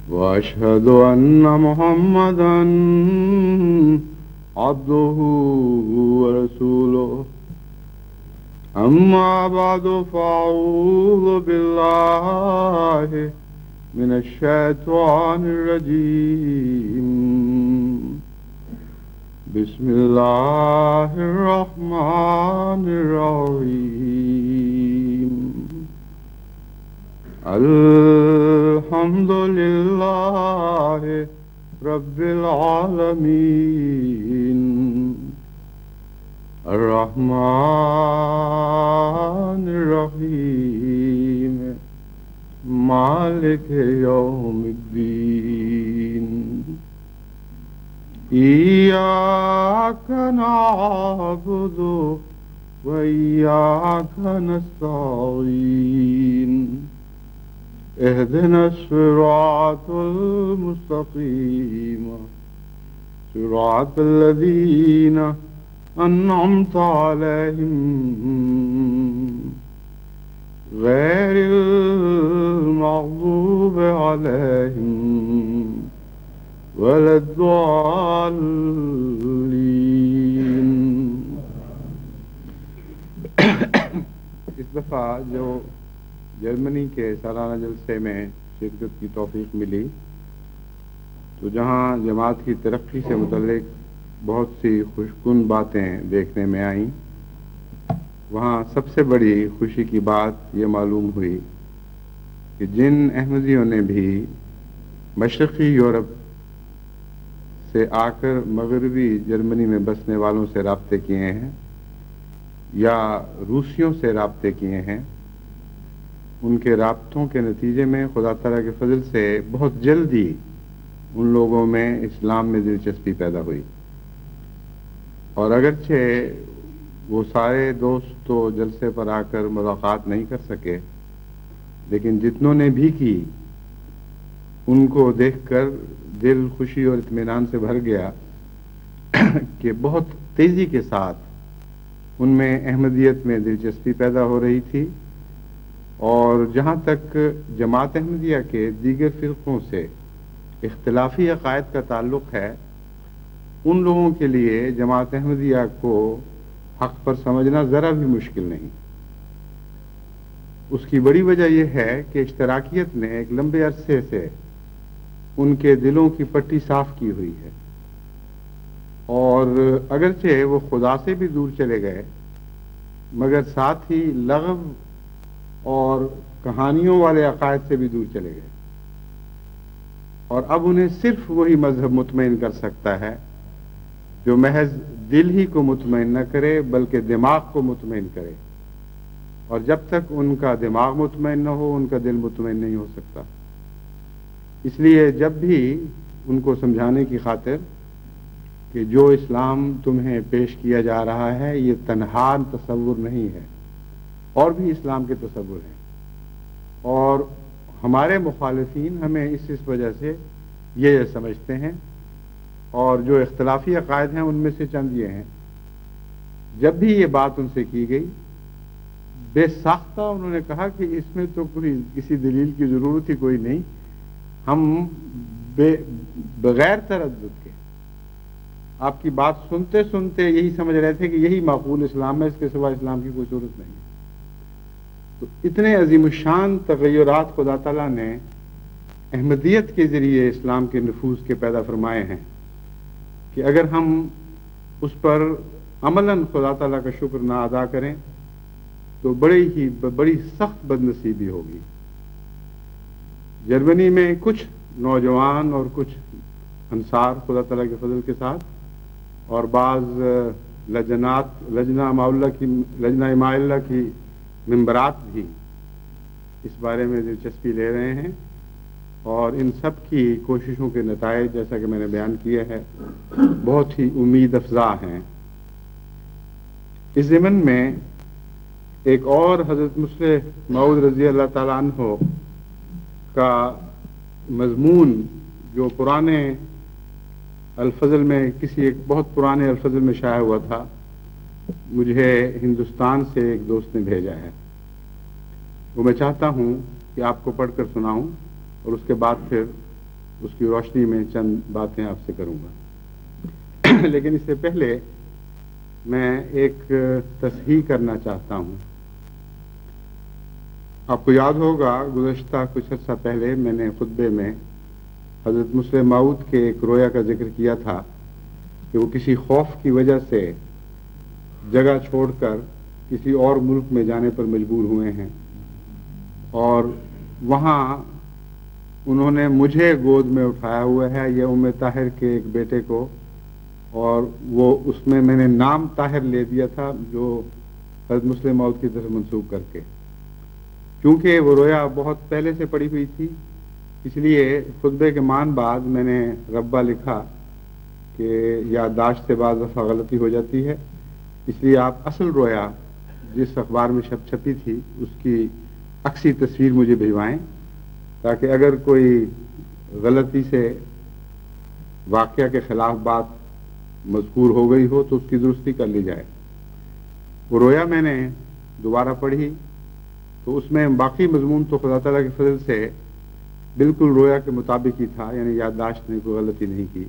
وأشهد أن محمدا عبده ورسوله. أما بعد فأعوذ بالله من الشيطان الرجيم. بسم الله الرحمن الرحيم. الحمد لله رب العالمين. الرحمن الرحيم. مالك يوم الدين. إياك نعبد وإياك نستعين. اهدنا الصراط المستقيم صراط الذين أنعمت عليهم غير المغضوب عليهم ولا الضالين. اس دفعہ جو جرمنی کے سالانہ جلسے میں شرکت کی توفیق ملی تو جہاں جماعت کی ترقی سے متعلق بہت سی خوشگوار باتیں دیکھنے میں آئیں، وہاں سب سے بڑی خوشی کی بات یہ معلوم ہوئی کہ جن احمدیوں نے بھی مشرقی یورپ سے آ کر مغربی جرمنی میں بسنے والوں سے رابطے کیے ہیں یا روسیوں سے رابطے کیے ہیں، ان کے رابطوں کے نتیجے میں خدا تعالیٰ کے فضل سے بہت جلدی ان لوگوں میں اسلام میں دلچسپی پیدا ہوئی، اور اگرچہ وہ سارے دوست تو جلسے پر آ کر ملاقات نہیں کر سکے، لیکن جتنوں نے بھی کی ان کو دیکھ کر دل خوشی اور اطمینان سے بھر گیا کہ بہت تیزی کے ساتھ ان میں احمدیت میں دلچسپی پیدا ہو رہی تھی، اور جہاں تک جماعت احمدیہ کے دیگر فرقوں سے اختلافی عقائد کا تعلق ہے، ان لوگوں کے لیے جماعت احمدیہ کو حق پر سمجھنا ذرا بھی مشکل نہیں۔ اس کی بڑی وجہ یہ ہے کہ اشتراکیت نے ایک لمبے عرصے سے ان کے دلوں کی پٹی صاف کی ہوئی ہے، اور اگرچہ وہ خدا سے بھی دور چلے گئے مگر ساتھ ہی لغو اور کہانیوں والے عقائد سے بھی دور چلے گئے، اور اب انہیں صرف وہی مذہب مطمئن کر سکتا ہے جو محض دل ہی کو مطمئن نہ کرے بلکہ دماغ کو مطمئن کرے، اور جب تک ان کا دماغ مطمئن نہ ہو ان کا دل مطمئن نہیں ہو سکتا۔ اس لیے جب بھی ان کو سمجھانے کی خاطر کہ جو اسلام تمہیں پیش کیا جا رہا ہے یہ تنہا تصور نہیں ہے، اور بھی اسلام کے تصور ہیں، اور ہمارے مخالفین ہمیں اس وجہ سے یہ سمجھتے ہیں، اور جو اختلافی عقائد ہیں ان میں سے چند یہ ہیں۔ جب بھی یہ بات ان سے کی گئی بے ساختہ انہوں نے کہا کہ اس میں تو کسی دلیل کی ضرورت ہی کوئی نہیں، ہم بغیر تردد کے آپ کی بات سنتے سنتے یہی سمجھ رہے تھے کہ یہی معقول اسلام ہے، اس کے سوا اسلام کی کوئی صورت نہیں۔ تو اتنے عظیم الشان تغیرات خدا تعالیٰ نے احمدیت کے ذریعے اسلام کے نفوذ کے پیدا فرمائے ہیں کہ اگر ہم اس پر عملاً خدا تعالیٰ کا شکر نہ ادا کریں تو بڑی سخت بدنصیبی ہوگی۔ جرمنی میں کچھ نوجوان اور کچھ انصار خدا تعالیٰ کے فضل کے ساتھ اور بعض لجنہ اماء اللہ کی ممبرات بھی اس بارے میں دلچسپی لے رہے ہیں، اور ان سب کی کوششوں کے نتائج جیسا کہ میں نے بیان کیا ہے بہت ہی امید افزا ہیں۔ اس ضمن میں ایک اور حضرت مسلم موعود رضی اللہ تعالیٰ عنہ کا مضمون جو پرانے الفضل میں کسی ایک بہت پرانے الفضل میں شائع ہوا تھا، مجھے ہندوستان سے ایک دوست نے بھیجا ہے، وہ میں چاہتا ہوں کہ آپ کو پڑھ کر سناؤں اور اس کے بعد پھر اس کی روشنی میں چند باتیں آپ سے کروں گا۔ لیکن اس سے پہلے میں ایک تصحیح کرنا چاہتا ہوں۔ آپ کو یاد ہوگا گزشتہ کچھ عرصہ پہلے میں نے خطبے میں حضرت مسلم موعود کے ایک رویا کا ذکر کیا تھا کہ وہ کسی خوف کی وجہ سے جگہ چھوڑ کر کسی اور ملک میں جانے پر مجبور ہوئے ہیں، اور وہاں انہوں نے مجھے گود میں اٹھایا ہوا ہے، یہ ام طاہر کے ایک بیٹے کو، اور وہ اس میں نے نام طاہر لے دیا تھا جو حضرت مسلم موعود کی طرف منسوب کر کے، کیونکہ وہ رویا بہت پہلے سے پڑی ہوئی تھی، اس لیے خطبے کے مان بعد میں نے ربہ لکھا کہ یادداشت سے بعض دفعہ غلطی ہو جاتی ہے، اس لیے آپ اصل رویا جس اخبار میں چھپی تھی اس کی عکسی تصویر مجھے بھجوائیں، تاکہ اگر کوئی غلطی سے واقعہ کے خلاف بات مذکور ہو گئی ہو تو اس کی درستی کر لی جائے۔ وہ رویا میں نے دوبارہ پڑھی تو اس میں باقی مضمون تو خدا تعالیٰ کے فضل سے بالکل رویا کے مطابق ہی تھا، یعنی یادداشت نے کوئی غلطی نہیں کی،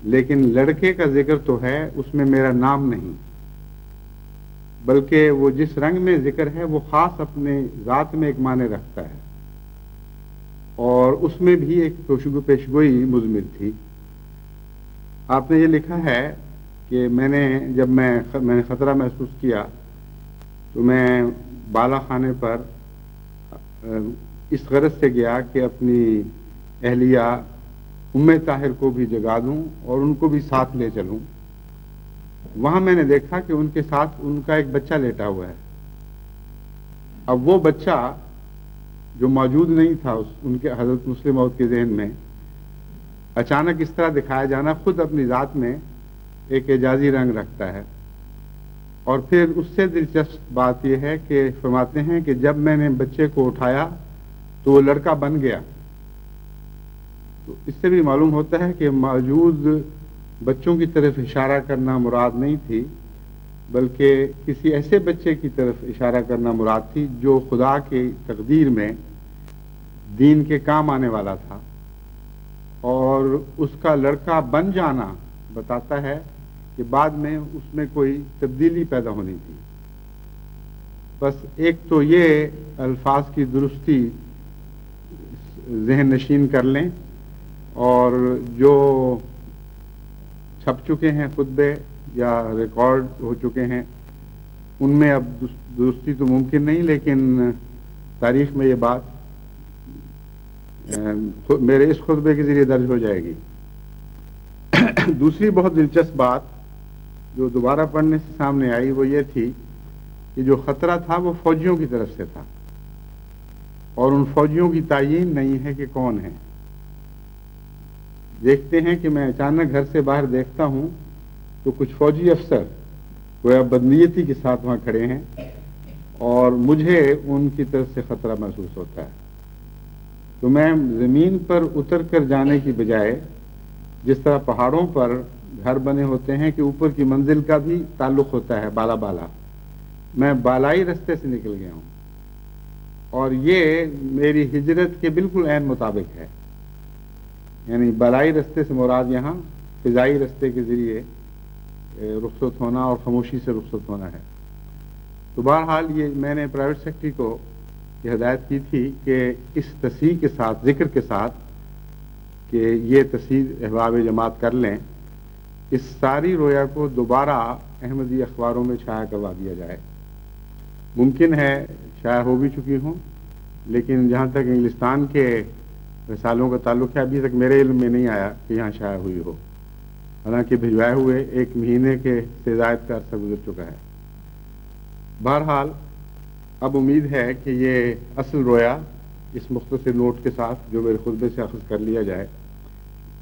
لیکن لڑکے کا ذکر تو ہے، اس میں میرا نام نہیں، بلکہ وہ جس رنگ میں ذکر ہے وہ خاص اپنے ذات میں ایک معنی رکھتا ہے، اور اس میں بھی ایک پیشگوئی مضمر تھی۔ آپ نے یہ لکھا ہے کہ جب میں نے خطرہ محسوس کیا تو میں بالا خانے پر اس غرض سے گیا کہ اپنی اہلیہ ام طاہر کو بھی جگا دوں اور ان کو بھی ساتھ لے چلوں۔ وہاں میں نے دیکھا کہ ان کے ساتھ ان کا ایک بچہ لیٹا ہوا ہے۔ اب وہ بچہ جو موجود نہیں تھا ان کے حضرت مسلم موعود کے ذہن میں، اچانک اس طرح دکھایا جانا خود اپنی ذات میں ایک اعجازی رنگ رکھتا ہے۔ اور پھر اس سے دلچسپ بات یہ ہے کہ فرماتے ہیں کہ جب میں نے بچے کو اٹھایا تو وہ لڑکا بن گیا۔ تو اس سے بھی معلوم ہوتا ہے کہ موجود بچوں کی طرف اشارہ کرنا مراد نہیں تھی، بلکہ کسی ایسے بچے کی طرف اشارہ کرنا مراد تھی جو خدا کی تقدیر میں دین کے کام آنے والا تھا، اور اس کا لڑکا بن جانا بتاتا ہے کہ بعد میں اس میں کوئی تبدیلی پیدا ہونی تھی۔ بس ایک تو یہ الفاظ کی درستی ذہن نشین کر لیں، اور جو چھپ چکے ہیں خطبے یا ریکارڈ ہو چکے ہیں ان میں اب درستی تو ممکن نہیں، لیکن تاریخ میں یہ بات میرے اس خطبے کے ذریعے درج ہو جائے گی۔ دوسری بہت دلچسپ بات جو دوبارہ پڑھنے سے سامنے آئی وہ یہ تھی کہ جو خطرہ تھا وہ فوجیوں کی طرف سے تھا، اور ان فوجیوں کی تعین نہیں ہے کہ کون ہے۔ دیکھتے ہیں کہ میں اچانک گھر سے باہر دیکھتا ہوں تو کچھ فوجی افسر گویا بدنیتی کے ساتھ وہاں کھڑے ہیں، اور مجھے ان کی طرف سے خطرہ محسوس ہوتا ہے۔ تو میں زمین پر اتر کر جانے کی بجائے، جس طرح پہاڑوں پر گھر بنے ہوتے ہیں کہ اوپر کی منزل کا بھی تعلق ہوتا ہے بالا، میں بالائی رستے سے نکل گیا ہوں، اور یہ میری ہجرت کے بالکل عین مطابق ہے، یعنی بالائی رستے سے مراد یہاں فضائی رستے کے ذریعے رخصت ہونا اور خاموشی سے رخصت ہونا ہے۔ تو بہرحال یہ میں نے پرائیویٹ سیکرٹری کو یہ ہدایت کی تھی کہ اس تصحیح کے ساتھ، ذکر کے ساتھ کہ یہ تصحیح احباب جماعت کر لیں، اس ساری رویا کو دوبارہ احمدی اخباروں میں شائع کروا دیا جائے۔ ممکن ہے شائع ہو بھی چکی ہوں، لیکن جہاں تک انگلستان کے رسالوں کا تعلق ہے ابھی تک میرے علم میں نہیں آیا کہ یہاں شائع ہوئی ہو، حالانکہ بھجوائے ہوئے 1 مہینے کے سے زائد کا عرصہ گزر چکا ہے۔ بہرحال اب امید ہے کہ یہ اصل رویا اس مختصر نوٹ کے ساتھ جو میرے خطبے سے اخذ کر لیا جائے،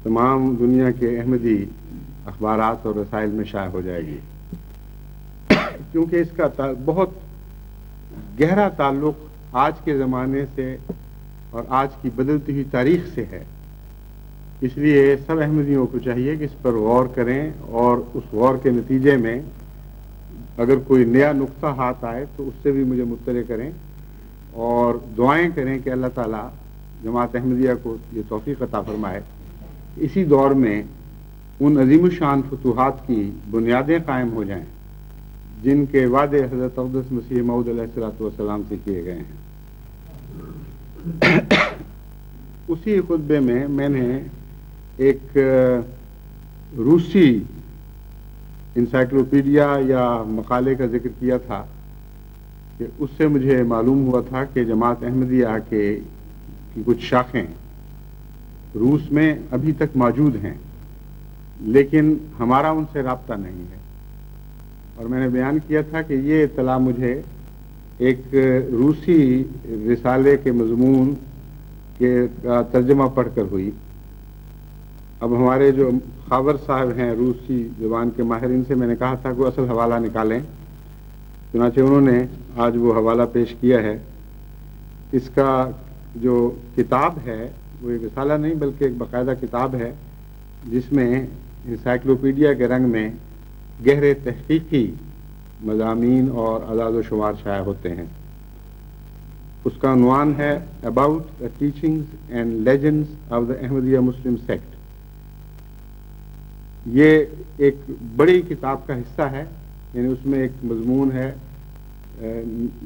تمام دنیا کے احمدی اخبارات اور رسائل میں شائع ہو جائے گی، کیونکہ اس کا بہت گہرا تعلق آج کے زمانے سے اور آج کی بدلتی ہوئی تاریخ سے ہے۔ اس لیے سب احمدیوں کو چاہیے کہ اس پر غور کریں، اور اس غور کے نتیجے میں اگر کوئی نیا نقطہ ہاتھ آئے تو اس سے بھی مجھے مطلع کریں، اور دعائیں کریں کہ اللہ تعالیٰ جماعت احمدیہ کو یہ توفیق عطا فرمائے اسی دور میں ان عظیم الشان فتوحات کی بنیادیں قائم ہو جائیں جن کے وعدے حضرت اقدس مسیح موعود علیہ الصلوۃ والسلام سے کیے گئے ہیں۔ اسی خطبے میں نے ایک روسی انسائکلوپیڈیا یا مقالے کا ذکر کیا تھا کہ اس سے مجھے معلوم ہوا تھا کہ جماعت احمدیہ کی کچھ شاخیں روس میں ابھی تک موجود ہیں، لیکن ہمارا ان سے رابطہ نہیں ہے، اور میں نے بیان کیا تھا کہ یہ اطلاع مجھے ایک روسی رسالے کے مضمون کے ترجمہ پڑھ کر ہوئی۔ اب ہمارے جو خاور صاحب ہیں روسی زبان کے ماہر، ان سے میں نے کہا تھا کہ وہ اصل حوالہ نکالیں، چنانچہ انہوں نے آج وہ حوالہ پیش کیا ہے۔ اس کا جو کتاب ہے وہ ایک رسالہ نہیں بلکہ ایک باقاعدہ کتاب ہے جس میں انسائکلوپیڈیا کے رنگ میں گہرے تحقیقی مضامین اور اعداد و شمار شائع ہوتے ہیں۔ اس کا عنوان ہے About the Teachings and Legends of the Ahmadiyya Muslim Sect۔ یہ ایک بڑی کتاب کا حصہ ہے، یعنی اس میں ایک مضمون ہے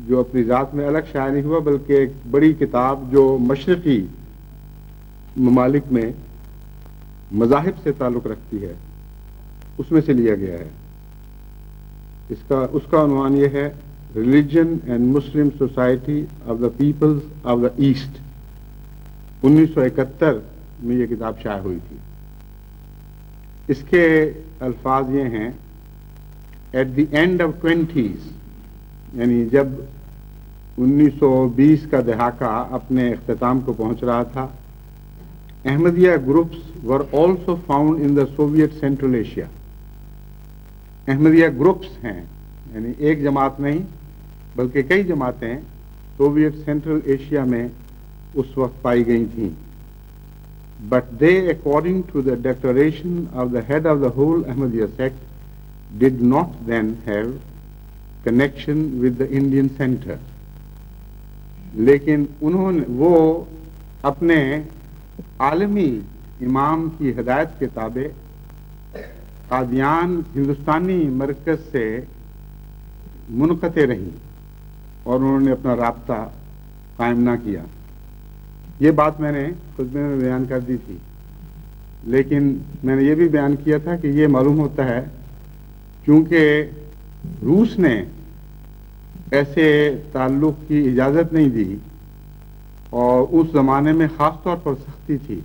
جو اپنی ذات میں الگ شائع نہیں ہوا، بلکہ ایک بڑی کتاب جو مشرقی ممالک میں مذاہب سے تعلق رکھتی ہے اس میں سے لیا گیا ہے۔ اس کا عنوان یہ ہے Religion and Muslim Society of the Peoples of the East۔ 1971 میں یہ کتاب شائع ہوئی تھی۔ اس کے الفاظ یہ ہیں At the end of 20s، یعنی جب 1920 کا دہاکہ اپنے اختتام کو پہنچ رہا تھا، Ahmadiyya groups were also found in the Soviet Central Asia۔ Ahmadiyya groups ہیں، یعنی ایک جماعت نہیں بلکہ کئی جماعتیں سوویت سینٹرل ایشیا میں اس وقت پائی گئی تھیں۔ But they, according to the declaration of the head of the whole Ahmadiyya sect, did not then have connection with the Indian center۔ لیکن وہ اپنے عالمی امام کی ہدایت کے تابع قادیان ہندوستانی مرکز سے منقطع رہیں اور انہوں نے اپنا رابطہ قائم نہ کیا۔ یہ بات میں نے خطبے میں بیان کر دی تھی، لیکن میں نے یہ بھی بیان کیا تھا کہ یہ معلوم ہوتا ہے کیونکہ روس نے ایسے تعلق کی اجازت نہیں دی، اور اس زمانے میں خاص طور پر سختی تھی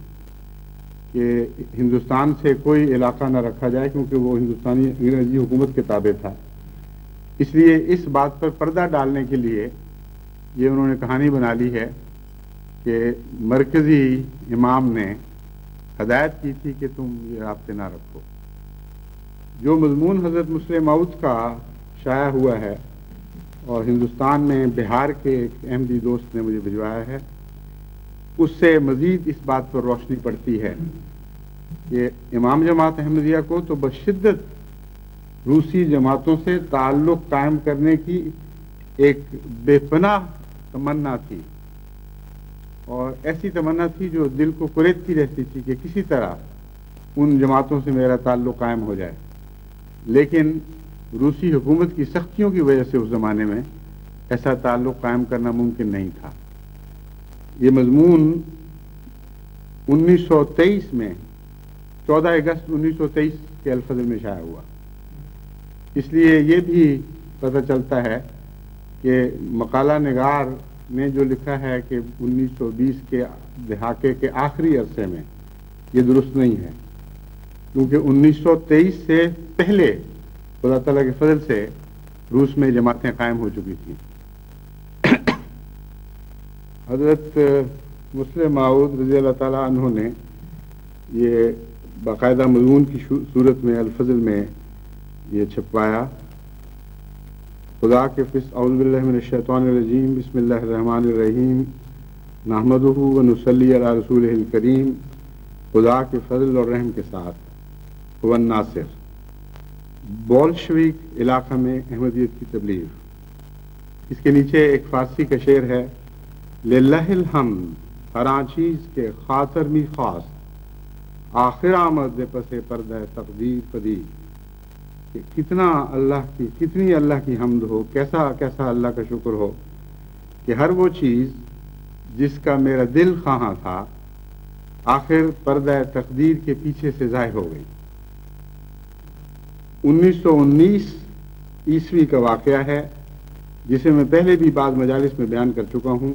کہ ہندوستان سے کوئی علاقہ نہ رکھا جائے، کیونکہ وہ ہندوستانی انگریزی حکومت کے تابع تھا۔ اس لیے اس بات پر پردہ ڈالنے کے لیے یہ انہوں نے کہانی بنا لی ہے کہ مرکزی امام نے ہدایت کی تھی کہ تم یہ رابطے نہ رکھو۔ جو مضمون حضرت مسلم موعود کا شائع ہوا ہے اور ہندوستان میں بہار کے ایک احمدی دوست نے مجھے بھجوایا ہے، اس سے مزید اس بات پر روشنی پڑتی ہے کہ امام جماعت احمدیہ کو تو بشدت روسی جماعتوں سے تعلق قائم کرنے کی ایک بے پناہ تمنا تھی، اور ایسی تمنا تھی جو دل کو کریدتی رہتی تھی کہ کسی طرح ان جماعتوں سے میرا تعلق قائم ہو جائے، لیکن روسی حکومت کی سختیوں کی وجہ سے اس زمانے میں ایسا تعلق قائم کرنا ممکن نہیں تھا۔ یہ مضمون 1923 میں 14 اگست 1923 کے الفضل میں شائع ہوا۔ اس لیے یہ بھی پتہ چلتا ہے کہ مقالہ نگار نے جو لکھا ہے کہ 1920 کے دہاکے کے آخری عرصے میں، یہ درست نہیں ہے، کیونکہ 1923 سے پہلے خدا تعالیٰ کے فضل سے روس میں جماعتیں قائم ہو چکی تھیں۔ حضرت مسلم موعود رضی اللہ تعالیٰ عنہ نے یہ باقاعدہ مضمون کی صورت میں الفضل میں یہ چھپوایا۔ خدا کے اعوذ باللہ من الشیطان الرجیم، بسم اللہ الرحمن الرحیم، نحمدہ و نصلی علی رسولہ الکریم، خدا کے فضل اور رحم کے ساتھ هو الناصر، بولشویک علاقہ میں احمدیت کی تبلیغ۔ اس کے نیچے ایک فارسی کا شعر ہے، للہ الحمد ہر چیز کے خاطر می خاص آخر آمد پس پردہ تقدیر پدی، کہ کتنا اللہ کی، کتنی اللہ کی حمد ہو، کیسا کیسا اللہ کا شکر ہو کہ ہر وہ چیز جس کا میرا دل خواہاں تھا آخر پردہ تقدیر کے پیچھے سے ضائع ہو گئی۔ 1919 عیسوی کا واقعہ ہے، جسے میں پہلے بھی بعض مجالس میں بیان کر چکا ہوں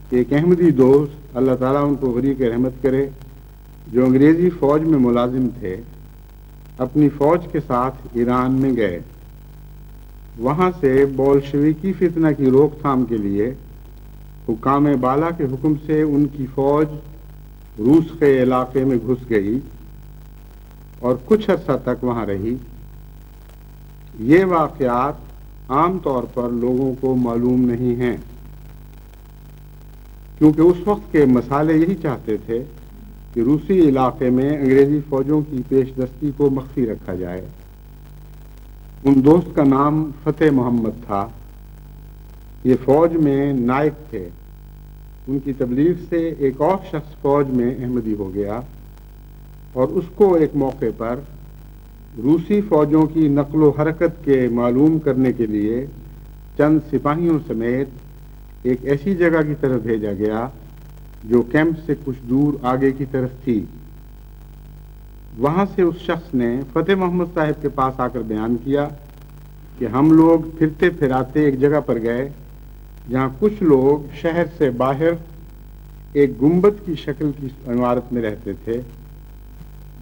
کہ ایک احمدی دوست، اللہ تعالیٰ ان کو غریق رحمت کرے، جو انگریزی فوج میں ملازم تھے، اپنی فوج کے ساتھ ایران میں گئے۔ وہاں سے بولشویکی فتنہ کی روک تھام کے لیے حکام بالا کے حکم سے ان کی فوج روس کے علاقے میں گھس گئی اور کچھ عرصہ تک وہاں رہی۔ یہ واقعات عام طور پر لوگوں کو معلوم نہیں ہیں، کیونکہ اس وقت کے مسالے یہی چاہتے تھے کہ روسی علاقے میں انگریزی فوجوں کی پیش دستی کو مخفی رکھا جائے۔ ان دوست کا نام فتح محمد تھا، یہ فوج میں نائب تھے۔ ان کی تبلیغ سے ایک اور شخص فوج میں احمدی ہو گیا اور اس کو ایک موقع پر روسی فوجوں کی نقل و حرکت کے معلوم کرنے کے لیے چند سپاہیوں سمیت ایک ایسی جگہ کی طرف بھیجا گیا جو کیمپ سے کچھ دور آگے کی طرف تھی۔ وہاں سے اس شخص نے فتح محمد صاحب کے پاس آ کر بیان کیا کہ ہم لوگ پھرتے پھراتے ایک جگہ پر گئے جہاں کچھ لوگ شہر سے باہر ایک گنبد کی شکل کی عمارت میں رہتے تھے۔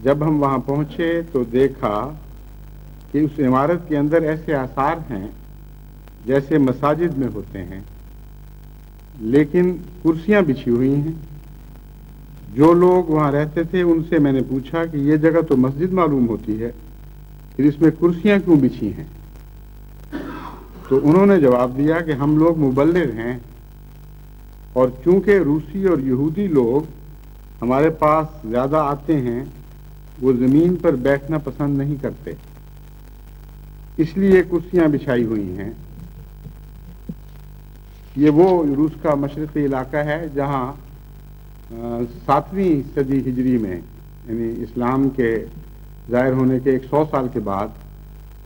جب ہم وہاں پہنچے تو دیکھا کہ اس عمارت کے اندر ایسے آثار ہیں جیسے مساجد میں ہوتے ہیں، لیکن کرسیاں بچھی ہوئی ہیں۔ جو لوگ وہاں رہتے تھے ان سے میں نے پوچھا کہ یہ جگہ تو مسجد معلوم ہوتی ہے، پھر اس میں کرسیاں کیوں بچھی ہیں؟ تو انہوں نے جواب دیا کہ ہم لوگ مبلغ ہیں، اور چونکہ روسی اور یہودی لوگ ہمارے پاس زیادہ آتے ہیں، وہ زمین پر بیٹھنا پسند نہیں کرتے، اس لیے کرسیاں بچھائی ہوئی ہیں۔ یہ وہ روس کا مشرقی علاقہ ہے جہاں 7ویں صدی ہجری میں، یعنی اسلام کے ظاہر ہونے کے 100 سال کے بعد،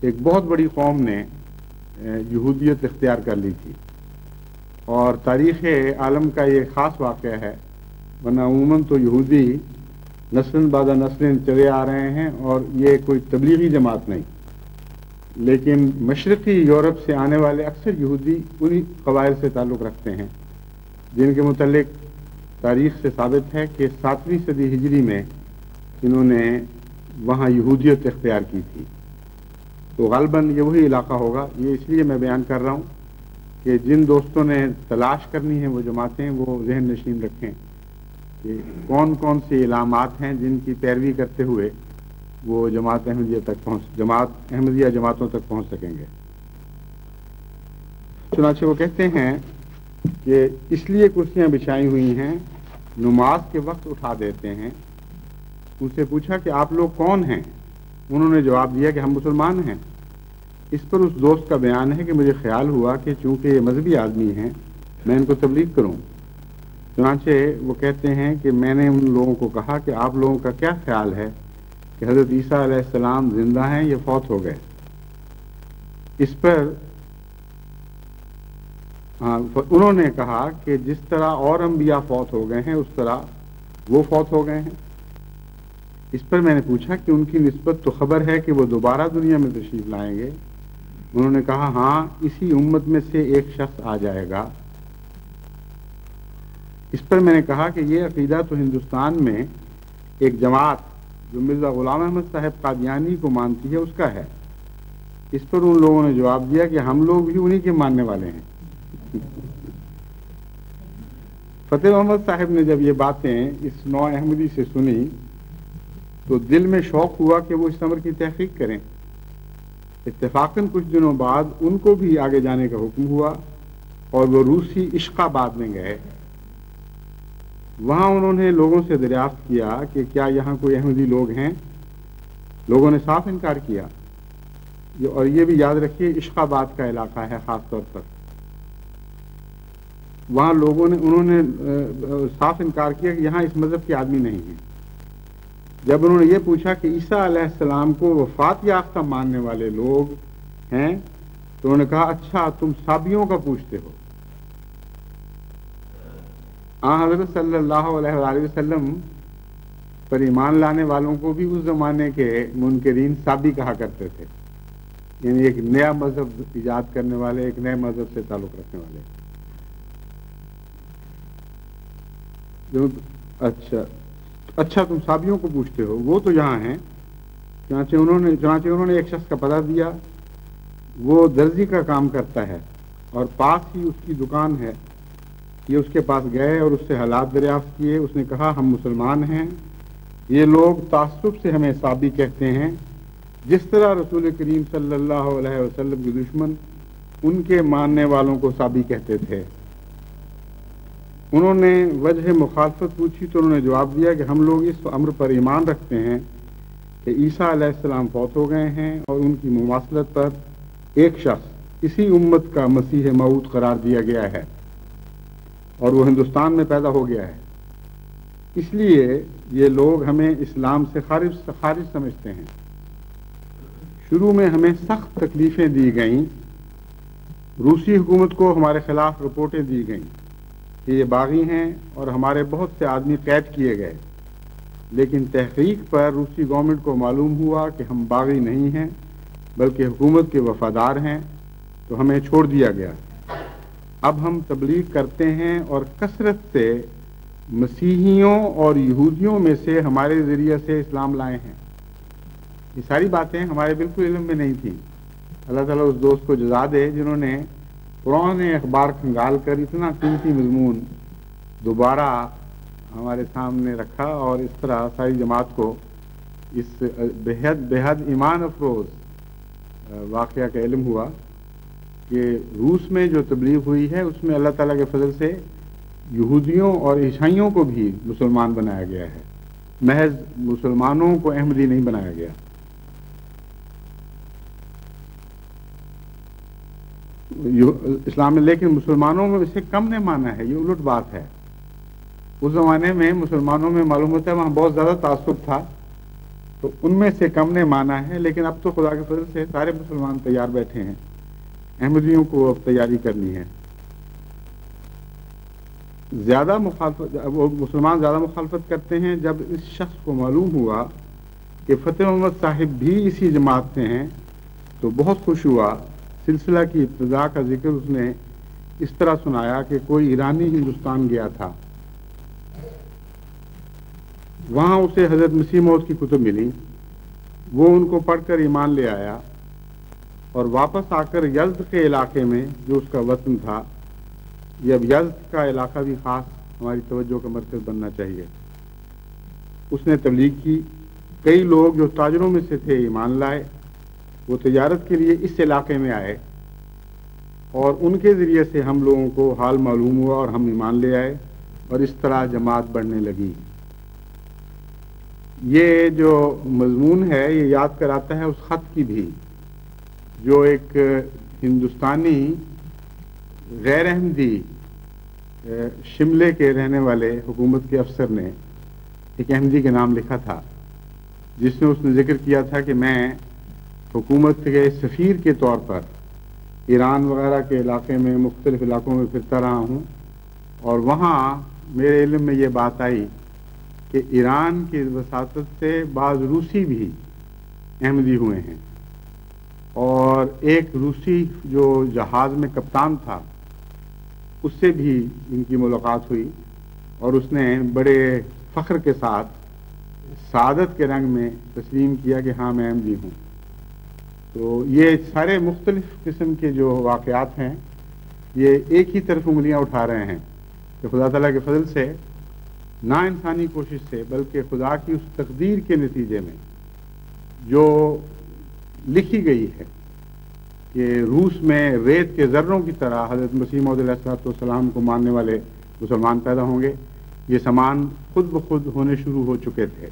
ایک بہت بڑی قوم نے یہودیت اختیار کر لی تھی، اور تاریخ عالم کا یہ خاص واقعہ ہے، ورنہ عموماً تو یہودی نسل بعد نسل چلے آ رہے ہیں اور یہ کوئی تبلیغی جماعت نہیں، لیکن مشرقی یورپ سے آنے والے اکثر یہودی انہی قبائل سے تعلق رکھتے ہیں جن کے متعلق تاریخ سے ثابت ہے کہ 7ویں صدی ہجری میں انہوں نے وہاں یہودیت اختیار کی تھی۔ تو غالباً یہ وہی علاقہ ہوگا۔ یہ اس لیے میں بیان کر رہا ہوں کہ جن دوستوں نے تلاش کرنی ہے وہ جماعتیں، وہ ذہن نشین رکھیں کہ کون کون سی علامات ہیں جن کی پیروی کرتے ہوئے وہ جماعت احمدیہ جماعتوں تک پہنچ سکیں گے۔ چنانچہ وہ کہتے ہیں کہ اس لیے کرسیاں بچھائی ہوئی ہیں، نماز کے وقت اٹھا دیتے ہیں۔ ان سے پوچھا کہ آپ لوگ کون ہیں؟ انہوں نے جواب دیا کہ ہم مسلمان ہیں۔ اس پر اس دوست کا بیان ہے کہ مجھے خیال ہوا کہ چونکہ یہ مذہبی آدمی ہیں میں ان کو تبلیغ کروں۔ چنانچہ وہ کہتے ہیں کہ میں نے ان لوگوں کو کہا کہ آپ لوگوں کا کیا خیال ہے کہ حضرت عیسیٰ علیہ السلام زندہ ہیں یا فوت ہو گئے؟ اس پر انہوں نے کہا کہ جس طرح اور انبیاء فوت ہو گئے ہیں اس طرح وہ فوت ہو گئے ہیں۔ اس پر میں نے پوچھا کہ ان کی نسبت تو خبر ہے کہ وہ دوبارہ دنیا میں تشریف لائیں گے؟ انہوں نے کہا ہاں، اسی امت میں سے ایک شخص آ جائے گا۔ اس پر میں نے کہا کہ یہ عقیدہ تو ہندوستان میں ایک جماعت جو مرزا غلام احمد صاحب قادیانی کو مانتی ہے اس کا ہے۔ اس پر ان لوگوں نے جواب دیا کہ ہم لوگ بھی انہی کے ماننے والے ہیں۔ فتح محمد صاحب نے جب یہ باتیں اس نو احمدی سے سنی تو دل میں شوق ہوا کہ وہ اس امر کی تحقیق کریں۔ اتفاقاً کچھ دنوں بعد ان کو بھی آگے جانے کا حکم ہوا اور وہ روسی عشق آباد میں گئے۔ وہاں انہوں نے لوگوں سے دریافت کیا کہ کیا یہاں کوئی احمدی لوگ ہیں؟ لوگوں نے صاف انکار کیا۔ اور یہ بھی یاد رکھیے عشق آباد کا علاقہ ہے خاص طور پر۔ وہاں لوگوں نے انہوں نے صاف انکار کیا کہ یہاں اس مذہب کے آدمی نہیں ہیں۔ جب انہوں نے یہ پوچھا کہ عیسیٰ علیہ السلام کو وفات یافتہ ماننے والے لوگ ہیں تو انہوں نے کہا اچھا تم صابیوں کا پوچھتے ہو۔ حضرت صلی اللہ علیہ وآلہ وسلم پر ایمان لانے والوں کو بھی اس زمانے کے منکرین صابی کہا کرتے تھے، یعنی ایک نیا مذہب ایجاد کرنے والے، ایک نئے مذہب سے تعلق رکھنے والے۔ اچھا تم صابیوں کو پوچھتے ہو، وہ تو یہاں ہیں۔ چنانچہ انہوں نے ایک شخص کا پتہ دیا، وہ درزی کا کام کرتا ہے اور پاس ہی اس کی دکان ہے۔ یہ اس کے پاس گئے اور اس سے حالات دریافت کیے۔ اس نے کہا ہم مسلمان ہیں، یہ لوگ تعصب سے ہمیں صابی کہتے ہیں، جس طرح رسول کریم صلی اللہ علیہ وسلم کے دشمن ان کے ماننے والوں کو صابی کہتے تھے۔ انہوں نے وجہ مخالفت پوچھی تو انہوں نے جواب دیا کہ ہم لوگ اس امر پر ایمان رکھتے ہیں کہ عیسیٰ علیہ السلام فوت ہو گئے ہیں اور ان کی مماثلت پر ایک شخص اسی امت کا مسیح موعود قرار دیا گیا ہے اور وہ ہندوستان میں پیدا ہو گیا ہے۔ اس لیے یہ لوگ ہمیں اسلام سے خارج سمجھتے ہیں۔ شروع میں ہمیں سخت تکلیفیں دی گئیں، روسی حکومت کو ہمارے خلاف رپورٹیں دی گئیں کہ یہ باغی ہیں اور ہمارے بہت سے آدمی قید کیے گئے، لیکن تحقیق پر روسی گورنمنٹ کو معلوم ہوا کہ ہم باغی نہیں ہیں بلکہ حکومت کے وفادار ہیں، تو ہمیں چھوڑ دیا گیا۔ اب ہم تبلیغ کرتے ہیں اور کثرت سے مسیحیوں اور یہودیوں میں سے ہمارے ذریعے سے اسلام لائے ہیں۔ یہ ساری باتیں ہمارے بالکل علم میں نہیں تھیں۔ اللہ تعالیٰ اس دوست کو جزا دے جنہوں نے پرانے اخبار کھنگال کر اتنا قیمتی مضمون دوبارہ ہمارے سامنے رکھا اور اس طرح ساری جماعت کو اس بےحد ایمان افروز واقعہ کا علم ہوا کہ روس میں جو تبلیغ ہوئی ہے اس میں اللہ تعالیٰ کے فضل سے یہودیوں اور عیسائیوں کو بھی مسلمان بنایا گیا ہے، محض مسلمانوں کو احمدی نہیں بنایا گیا۔ اسلام میں لیکن مسلمانوں میں اسے کم نے مانا ہے، یہ الٹ بات ہے۔ اس زمانے میں مسلمانوں میں معلوم ہوتا ہے وہاں بہت زیادہ تعصب تھا تو ان میں سے کم نے مانا ہے، لیکن اب تو خدا کے فضل سے سارے مسلمان تیار بیٹھے ہیں، احمدیوں کو اب تیاری کرنی ہے۔ مسلمان زیادہ مخالفت کرتے ہیں۔ جب اس شخص کو معلوم ہوا کہ فتح محمد صاحب بھی اسی جماعت سے ہیں تو بہت خوش ہوا۔ سلسلہ کی ابتدا کا ذکر اس نے اس طرح سنایا کہ کوئی ایرانی ہندوستان گیا تھا، وہاں اسے حضرت مسیح موعود کی کتب ملی، وہ ان کو پڑھ کر ایمان لے آیا اور واپس آ کر یزد کے علاقے میں جو اس کا وطن تھا، یہ اب یزد کا علاقہ بھی خاص ہماری توجہ کا مرکز بننا چاہیے، اس نے تبلیغ کی۔ کئی لوگ جو تاجروں میں سے تھے ایمان لائے، وہ تجارت کے لیے اس علاقے میں آئے اور ان کے ذریعے سے ہم لوگوں کو حال معلوم ہوا اور ہم ایمان لے آئے اور اس طرح جماعت بڑھنے لگی۔ یہ جو مضمون ہے یہ یاد کراتا ہے اس خط کی بھی جو ایک ہندوستانی غیر احمدی شملے کے رہنے والے حکومت کے افسر نے ایک احمدی کے نام لکھا تھا، جس میں اس نے ذکر کیا تھا کہ میں حکومت کے سفیر کے طور پر ایران وغیرہ کے علاقے میں مختلف علاقوں میں پھرتا رہا ہوں اور وہاں میرے علم میں یہ بات آئی کہ ایران کی وساطت سے بعض روسی بھی احمدی ہوئے ہیں، اور ایک روسی جو جہاز میں کپتان تھا اس سے بھی ان کی ملاقات ہوئی اور اس نے بڑے فخر کے ساتھ سعادت کے رنگ میں تسلیم کیا کہ ہاں میں احمدی ہوں۔ تو یہ سارے مختلف قسم کے جو واقعات ہیں یہ ایک ہی طرف انگلیاں اٹھا رہے ہیں کہ خدا تعالیٰ کے فضل سے نہ انسانی کوشش سے بلکہ خدا کی اس تقدیر کے نتیجے میں جو لکھی گئی ہے کہ روس میں ریت کے ذروں کی طرح حضرت مسیح موعود علیہ السلام کو ماننے والے مسلمان پیدا ہوں گے، یہ سامان خود بخود ہونے شروع ہو چکے تھے۔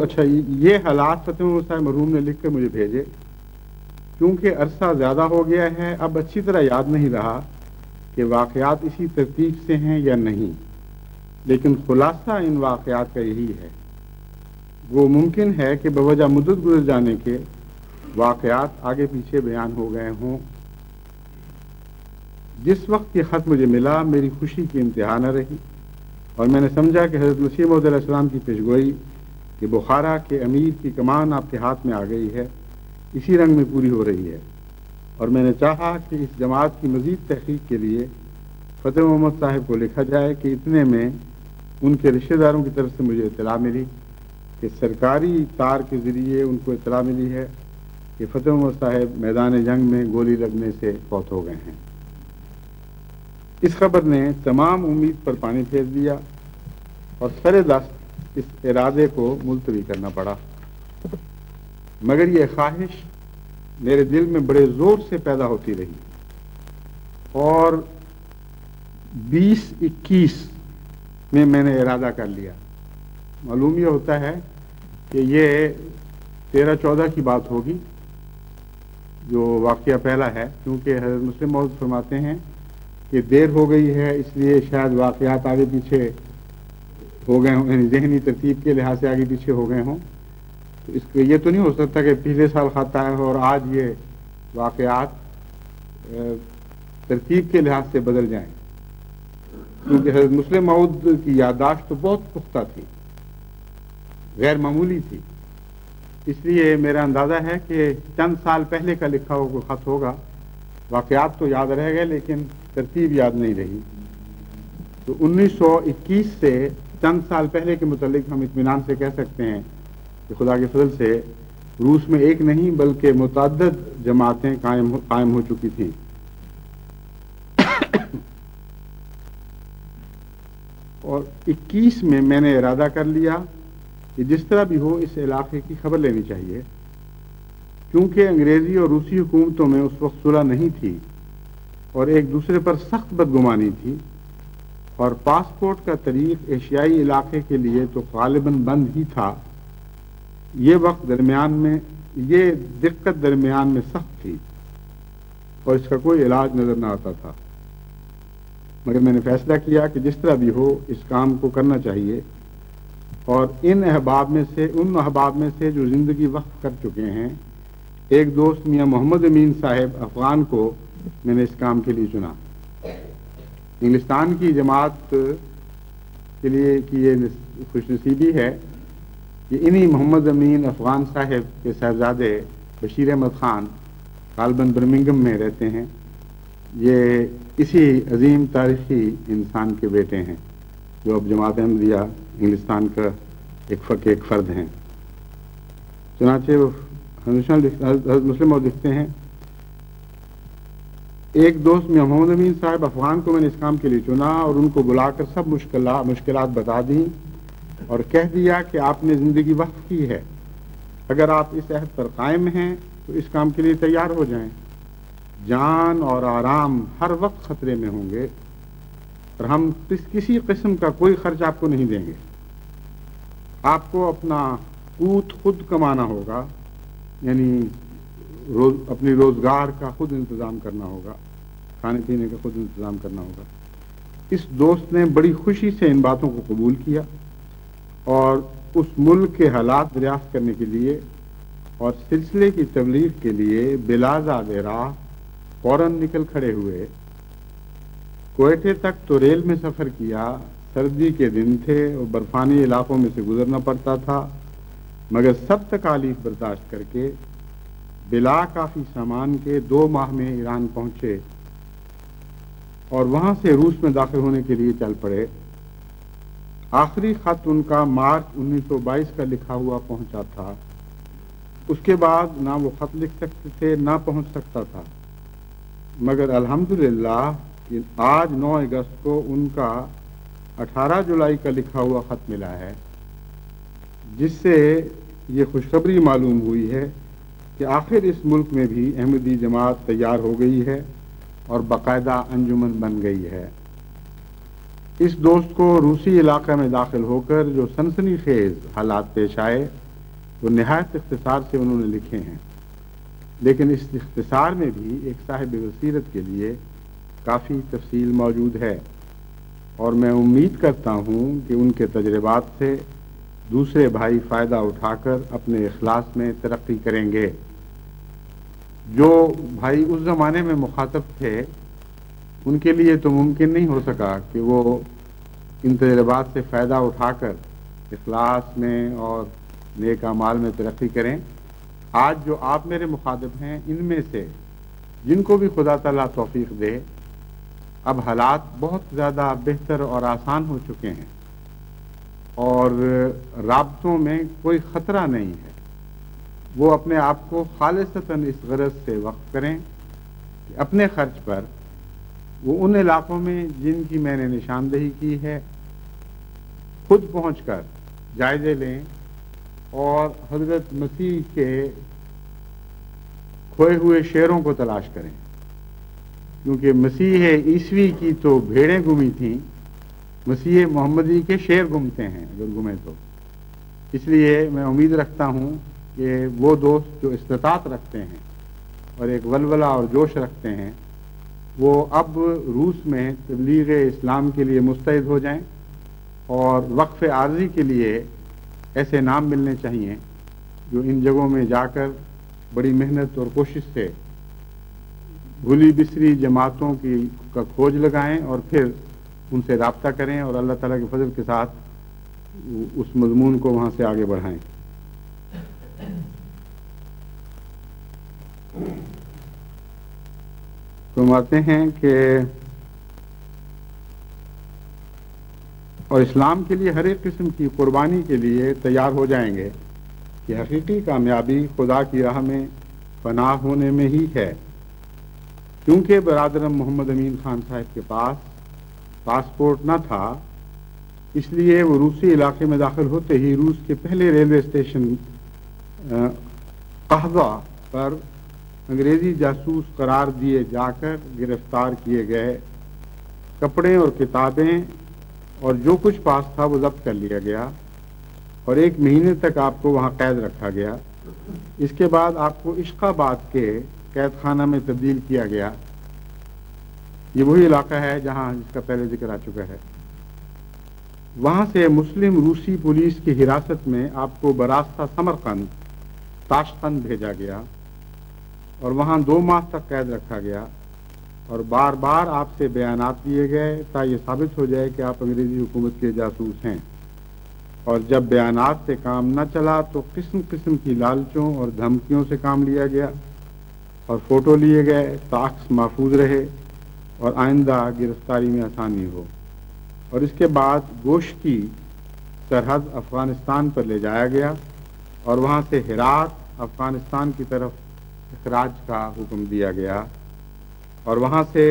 اچھا یہ حالات فتح محمد صاحب مرحوم نے لکھ کر مجھے بھیجے، کیونکہ عرصہ زیادہ ہو گیا ہے اب اچھی طرح یاد نہیں رہا کہ واقعات اسی ترتیب سے ہیں یا نہیں، لیکن خلاصہ ان واقعات کا یہی ہے۔ وہ ممکن ہے کہ بوجہ مدت گزر جانے کے واقعات آگے پیچھے بیان ہو گئے ہوں۔ جس وقت یہ خط مجھے ملا میری خوشی کی انتہا نہ رہی، اور میں نے سمجھا کہ حضرت مسیح موعود علیہ السلام کی پیشگوئی کہ بخارا کے امیر کی کمان آپ کے ہاتھ میں آ گئی ہے اسی رنگ میں پوری ہو رہی ہے، اور میں نے چاہا کہ اس جماعت کی مزید تحقیق کے لیے فتح محمد صاحب کو لکھا جائے کہ اتنے میں ان کے رشتہ داروں کی طرف سے مجھے اطلاع ملی کہ سرکاری تار کے ذریعے ان کو اطلاع ملی ہے کہ فتح محمد صاحب میدان جنگ میں گولی لگنے سے فوت ہو گئے ہیں۔ اس خبر نے تمام امید پر پانی پھیر دیا اور سر دست اس ارادے کو ملتوی کرنا پڑا، مگر یہ خواہش میرے دل میں بڑے زور سے پیدا ہوتی رہی، اور 2021 میں نے ارادہ کر لیا۔ معلوم یہ ہوتا ہے کہ یہ 13-14 کی بات ہوگی جو واقعہ پہلا ہے، کیونکہ حضرت مسلم موعود فرماتے ہیں کہ دیر ہو گئی ہے اس لیے شاید واقعات آگے پیچھے ہو گئے ہوں، یعنی ذہنی ترتیب کے لحاظ سے آگے پیچھے ہو گئے ہوں۔ تو اس کے یہ تو نہیں ہو سکتا کہ پچھلے سال خط آیا ہو اور آج یہ واقعات ترتیب کے لحاظ سے بدل جائیں، کیونکہ حضرت مسلم موعود کی یادداشت تو بہت پختہ تھی، غیر معمولی تھی۔ اس لیے میرا اندازہ ہے کہ چند سال پہلے کا لکھا ہوا کوئی خط ہوگا، واقعات تو یاد رہ گئے لیکن ترتیب یاد نہیں رہی۔ تو 1921 سے چند سال پہلے کے متعلق ہم اطمینان سے کہہ سکتے ہیں کہ خدا کے فضل سے روس میں ایک نہیں بلکہ متعدد جماعتیں قائم ہو چکی تھیں۔ اور 21 میں نے ارادہ کر لیا کہ جس طرح بھی ہو اس علاقے کی خبر لینی چاہیے، کیونکہ انگریزی اور روسی حکومتوں میں اس وقت صلح نہیں تھی اور ایک دوسرے پر سخت بدگمانی تھی، اور پاسپورٹ کا طریق ایشیائی علاقے کے لیے تو غالباً بند ہی تھا۔ یہ دقت درمیان میں سخت تھی اور اس کا کوئی علاج نظر نہ آتا تھا، مگر میں نے فیصلہ کیا کہ جس طرح بھی ہو اس کام کو کرنا چاہیے، اور ان احباب میں سے جو زندگی وقف کر چکے ہیں، ایک دوست میاں محمد امین صاحب افغان کو میں نے اس کام کے لیے چنا۔ انگلستان کی جماعت کے لیے کی یہ خوش نصیبی ہے کہ انہی محمد امین افغان صاحب کے صاحبزادے بشیر احمد خان غالباً برمنگم میں رہتے ہیں، یہ اسی عظیم تاریخی انسان کے بیٹے ہیں جو اب جماعت احمدیہ انگلستان کا ایک فرد ہیں۔ چنانچہ حضرت مسلم موعود لکھتے ہیں، ایک دوست میں محمد امین صاحب افغان کو میں نے اس کام کے لیے چنا اور ان کو بلا کر سب مشکلات بتا دیں اور کہہ دیا کہ آپ نے زندگی وقف کی ہے، اگر آپ اس عہد پر قائم ہیں تو اس کام کے لیے تیار ہو جائیں، جان اور آرام ہر وقت خطرے میں ہوں گے اور ہم کسی قسم کا کوئی خرچ آپ کو نہیں دیں گے، آپ کو اپنا قوت خود کمانا ہوگا، یعنی اپنی روزگار کا خود انتظام کرنا ہوگا، کھانے پینے کا خود انتظام کرنا ہوگا۔ اس دوست نے بڑی خوشی سے ان باتوں کو قبول کیا اور اس ملک کے حالات دریافت کرنے کے لیے اور سلسلے کی تبلیغ کے لیے بلا زاد راہ فوراً نکل کھڑے ہوئے۔ کوئٹے تک تو ریل میں سفر کیا، سردی کے دن تھے اور برفانی علاقوں میں سے گزرنا پڑتا تھا، مگر سب تکالیف برداشت کر کے بلا کافی سامان کے 2 ماہ میں ایران پہنچے اور وہاں سے روس میں داخل ہونے کے لیے چل پڑے۔ آخری خط ان کا مارچ 1922 کا لکھا ہوا پہنچا تھا، اس کے بعد نہ وہ خط لکھ سکتے تھے نہ پہنچ سکتا تھا، مگر الحمدللہ کہ آج 9 اگست کو ان کا 18 جولائی کا لکھا ہوا خط ملا ہے، جس سے یہ خوشخبری معلوم ہوئی ہے کہ آخر اس ملک میں بھی احمدی جماعت تیار ہو گئی ہے اور باقاعدہ انجمن بن گئی ہے۔ اس دوست کو روسی علاقہ میں داخل ہو کر جو سنسنی خیز حالات پیش آئے وہ نہایت اختصار سے انہوں نے لکھے ہیں، لیکن اس اختصار میں بھی ایک صاحب بصیرت کے لیے کافی تفصیل موجود ہے، اور میں امید کرتا ہوں کہ ان کے تجربات سے دوسرے بھائی فائدہ اٹھا کر اپنے اخلاص میں ترقی کریں گے۔ جو بھائی اس زمانے میں مخاطب تھے ان کے لیے تو ممکن نہیں ہو سکا کہ وہ ان تجربات سے فائدہ اٹھا کر اخلاص میں اور نیک اعمال میں ترقی کریں۔ آج جو آپ میرے مخاطب ہیں ان میں سے جن کو بھی خدا تعالیٰ توفیق دے، اب حالات بہت زیادہ بہتر اور آسان ہو چکے ہیں اور رابطوں میں کوئی خطرہ نہیں ہے، وہ اپنے آپ کو خالصتاً اس غرض سے وقف کریں کہ اپنے خرچ پر وہ ان علاقوں میں جن کی میں نے نشاندہی کی ہے خود پہنچ کر جائزے لیں اور حضرت مسیح کے کھوئے ہوئے شیروں کو تلاش کریں، کیونکہ مسیح عیسوی کی تو بھیڑیں گمی تھیں، مسیح محمدی کے شیر گمتے ہیں اگر گمیں تو۔ اس لیے میں امید رکھتا ہوں کہ وہ دوست جو استطاعت رکھتے ہیں اور ایک ولولہ اور جوش رکھتے ہیں وہ اب روس میں تبلیغ اسلام کے لیے مستعد ہو جائیں، اور وقف عارضی کے لیے ایسے نام ملنے چاہیے جو ان جگہوں میں جا کر بڑی محنت اور کوشش سے بھولی بسری جماعتوں کا کھوج لگائیں اور پھر ان سے رابطہ کریں اور اللہ تعالیٰ کے فضل کے ساتھ اس مضمون کو وہاں سے آگے بڑھائیں۔ فرماتے ہیں کہ اور اسلام کے لیے ہر ایک قسم کی قربانی کے لیے تیار ہو جائیں گے کہ حقیقی کامیابی خدا کی راہ میں پناہ ہونے میں ہی ہے۔ کیونکہ برادرم محمد امین خان صاحب کے پاس پاسپورٹ نہ تھا، اس لیے وہ روسی علاقے میں داخل ہوتے ہی روس کے پہلے ریلوے اسٹیشن قہوہ پر انگریزی جاسوس قرار دیے جا کر گرفتار کیے گئے۔ کپڑے اور کتابیں اور جو کچھ پاس تھا وہ ضبط کر لیا گیا اور 1 مہینے تک آپ کو وہاں قید رکھا گیا۔ اس کے بعد آپ کو عشق آباد کے قید خانہ میں تبدیل کیا گیا۔ یہ وہی علاقہ ہے جہاں جس کا پہلے ذکر آ چکا ہے۔ وہاں سے مسلم روسی پولیس کی حراست میں آپ کو براستہ سمرقند تاشقند بھیجا گیا اور وہاں 2 ماہ تک قید رکھا گیا اور بار بار آپ سے بیانات لیے گئے تا یہ ثابت ہو جائے کہ آپ انگریزی حکومت کے جاسوس ہیں، اور جب بیانات سے کام نہ چلا تو قسم قسم کی لالچوں اور دھمکیوں سے کام لیا گیا اور فوٹو لیے گئے تا عکس محفوظ رہے اور آئندہ گرفتاری میں آسانی ہو، اور اس کے بعد گوشت کی سرحد افغانستان پر لے جایا گیا اور وہاں سے ہرات افغانستان کی طرف اخراج کا حکم دیا گیا اور وہاں سے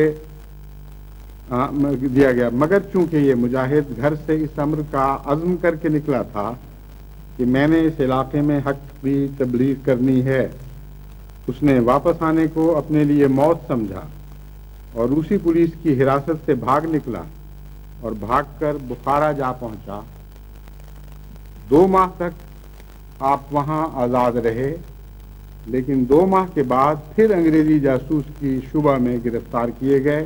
دیا گیا، مگر چونکہ یہ مجاہد گھر سے اس امر کا عزم کر کے نکلا تھا کہ میں نے اس علاقے میں حق کی تبلیغ کرنی ہے، اس نے واپس آنے کو اپنے لیے موت سمجھا اور روسی پولیس کی حراست سے بھاگ نکلا اور بھاگ کر بخارا جا پہنچا۔ 2 ماہ تک آپ وہاں آزاد رہے، لیکن 2 ماہ کے بعد پھر انگریزی جاسوس کی شبہ میں گرفتار کیے گئے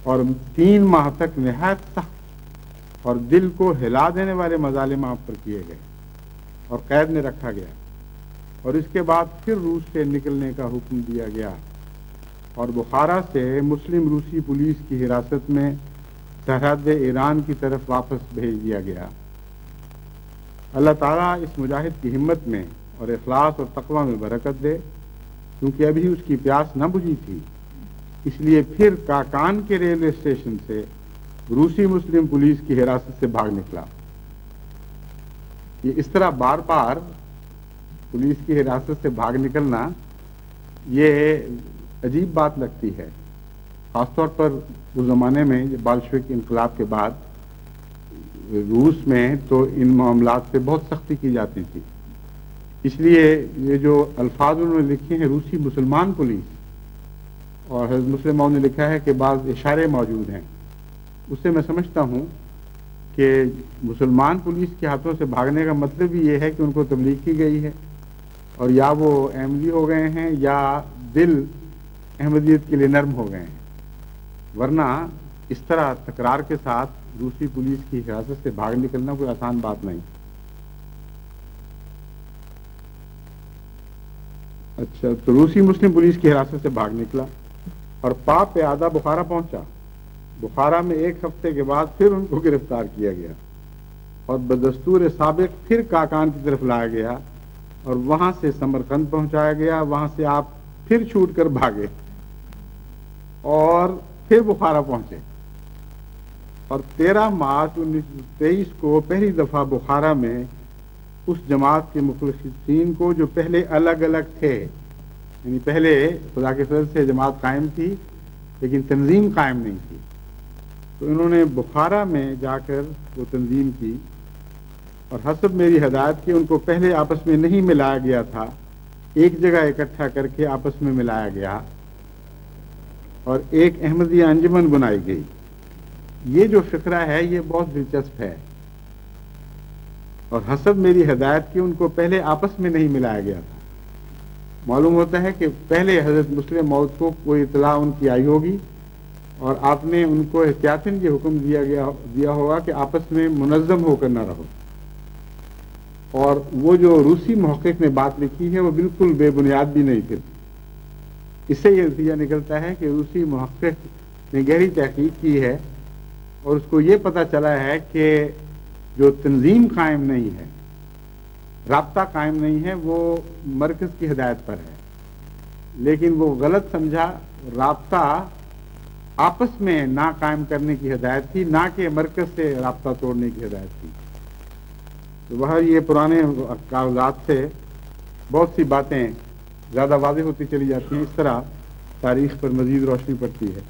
اور 3 ماہ تک نہایت سخت اور دل کو ہلا دینے والے مظالم آپ پر کیے گئے اور قید میں رکھا گیا، اور اس کے بعد پھر روس سے نکلنے کا حکم دیا گیا اور بخارا سے مسلم روسی پولیس کی حراست میں سرحد ایران کی طرف واپس بھیج دیا گیا۔ اللہ تعالیٰ اس مجاہد کی ہمت میں اور اخلاص اور تقوی میں برکت دے، کیونکہ ابھی اس کی پیاس نہ بجھی تھی، اس لیے پھر کاکان کے ریلوے اسٹیشن سے روسی مسلم پولیس کی حراست سے بھاگ نکلا۔ یہ اس طرح بار بار پولیس کی حراست سے بھاگ نکلنا یہ عجیب بات لگتی ہے، خاص طور پر اس زمانے میں بالشوک انقلاب کے بعد روس میں تو ان معاملات سے بہت سختی کی جاتی تھی۔ اس لیے یہ جو الفاظ انہوں نے لکھے ہیں روسی مسلمان پولیس، اور حضرت مسلم موعود نے لکھا ہے کہ بعض اشارے موجود ہیں، اس سے میں سمجھتا ہوں کہ مسلمان پولیس کے ہاتھوں سے بھاگنے کا مطلب ہی یہ ہے کہ ان کو تبلیغ کی گئی ہے اور یا وہ احمدی ہو گئے ہیں یا دل احمدیت کے لیے نرم ہو گئے ہیں، ورنہ اس طرح تکرار کے ساتھ روسی پولیس کی حراست سے بھاگ نکلنا کوئی آسان بات نہیں۔ اچھا، تو روسی مسلم پولیس کی حراست سے بھاگ نکلا اور پاپ پیادہ بخارا پہنچا۔ بخارا میں ایک ہفتے کے بعد پھر ان کو گرفتار کیا گیا اور بدستور سابق پھر کاکان کی طرف لایا گیا اور وہاں سے سمرقند پہنچایا گیا۔ وہاں سے آپ پھر چھوٹ کر بھاگے اور پھر بخارا پہنچے اور 13 مارچ 1923 کو پہلی دفعہ بخارا میں اس جماعت کے مخلصین کو جو پہلے الگ الگ تھے، یعنی پہلے خدا کے فضل سے جماعت قائم تھی لیکن تنظیم قائم نہیں تھی، تو انہوں نے بخارا میں جا کر وہ تنظیم کی اور حسب میری ہدایت کی ان کو پہلے آپس میں نہیں ملایا گیا تھا، ایک جگہ اکٹھا کر کے آپس میں ملایا گیا اور ایک احمدیہ انجمن بنائی گئی۔ یہ جو فقرہ ہے یہ بہت دلچسپ ہے، اور حسب میری ہدایت کی ان کو پہلے آپس میں نہیں ملایا گیا تھا۔ معلوم ہوتا ہے کہ پہلے حضرت مسلم موعود کو کوئی اطلاع ان کی آئی ہوگی اور آپ نے ان کو احتیاطاً یہ حکم دیا ہوگا کہ آپس میں منظم ہو کر نہ رہو، اور وہ جو روسی محقق نے بات لکھی ہے وہ بالکل بے بنیاد بھی نہیں تھی۔ اس سے یہ نتیجہ نکلتا ہے کہ روسی محقق نے گہری تحقیق کی ہے اور اس کو یہ پتہ چلا ہے کہ جو تنظیم قائم نہیں ہے، رابطہ قائم نہیں ہے، وہ مرکز کی ہدایت پر ہے، لیکن وہ غلط سمجھا رابطہ آپس میں نہ قائم کرنے کی ہدایت تھی، نہ کہ مرکز سے رابطہ توڑنے کی ہدایت تھی۔ تو وہ یہ پرانے کاغذات سے بہت سی باتیں زیادہ واضح ہوتی چلی جاتی ہیں، اس طرح تاریخ پر مزید روشنی پڑتی ہے۔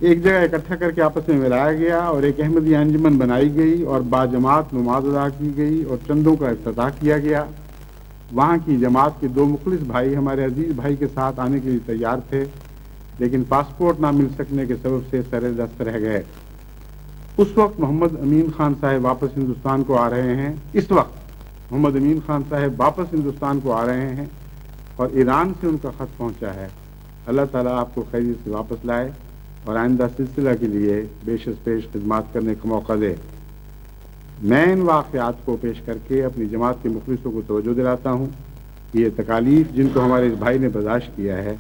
ایک جگہ اکٹھا کر کے آپس میں ملایا گیا اور ایک احمدیہ انجمن بنائی گئی اور باجماعت نماز ادا کی گئی اور چندوں کا افتتاح کیا گیا۔ وہاں کی جماعت کے 2 مخلص بھائی ہمارے عزیز بھائی کے ساتھ آنے کے لیے تیار تھے، لیکن پاسپورٹ نہ مل سکنے کے سبب سے سر دست رہ گئے۔ اس وقت محمد امین خان صاحب واپس ہندوستان کو آ رہے ہیں، اس وقت محمد امین خان صاحب واپس ہندوستان کو آ رہے ہیں اور ایران سے ان کا خط پہنچا ہے۔ اللہ تعالیٰ آپ کو خیریت سے واپس لائے اور آئندہ سلسلہ کے لیے بیش از پیش خدمات کرنے کا موقع دے۔ میں ان واقعات کو پیش کر کے اپنی جماعت کے مخلصوں کو توجہ دلاتا ہوں کہ یہ تکالیف جن کو ہمارے اس بھائی نے برداشت کیا ہے،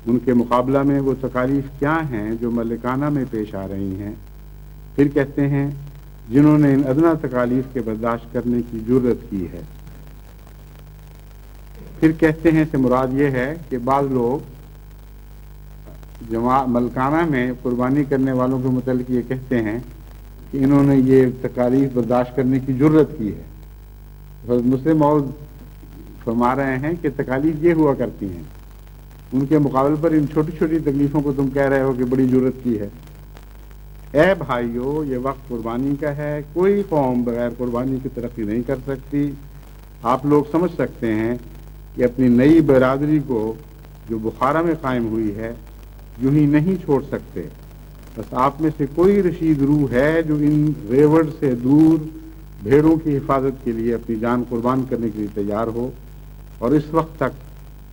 ان کے مقابلہ میں وہ تکالیف کیا ہیں جو ملکانہ میں پیش آ رہی ہیں۔ پھر کہتے ہیں جنہوں نے ان ادنا تکالیف کے برداشت کرنے کی جرت کی ہے۔ پھر کہتے ہیں سے مراد یہ ہے کہ بعض لوگ ملکانہ میں قربانی کرنے والوں کے متعلق یہ کہتے ہیں کہ انہوں نے یہ تکالیف برداشت کرنے کی جرت کی ہے۔ حضرت مسلم موعود فرما رہے ہیں کہ تکالیف یہ ہوا کرتی ہیں، ان کے مقابل پر ان چھوٹی چھوٹی تکلیفوں کو تم کہہ رہے ہو کہ بڑی جرت کی ہے۔ اے بھائیو، یہ وقت قربانی کا ہے، کوئی قوم بغیر قربانی کی ترقی نہیں کر سکتی۔ آپ لوگ سمجھ سکتے ہیں کہ اپنی نئی برادری کو جو بخارا میں قائم ہوئی ہے یوں ہی نہیں چھوڑ سکتے۔ بس آپ میں سے کوئی رشید روح ہے جو ان ریوڑ سے دور بھیڑوں کی حفاظت کے لیے اپنی جان قربان کرنے کے لیے تیار ہو اور اس وقت تک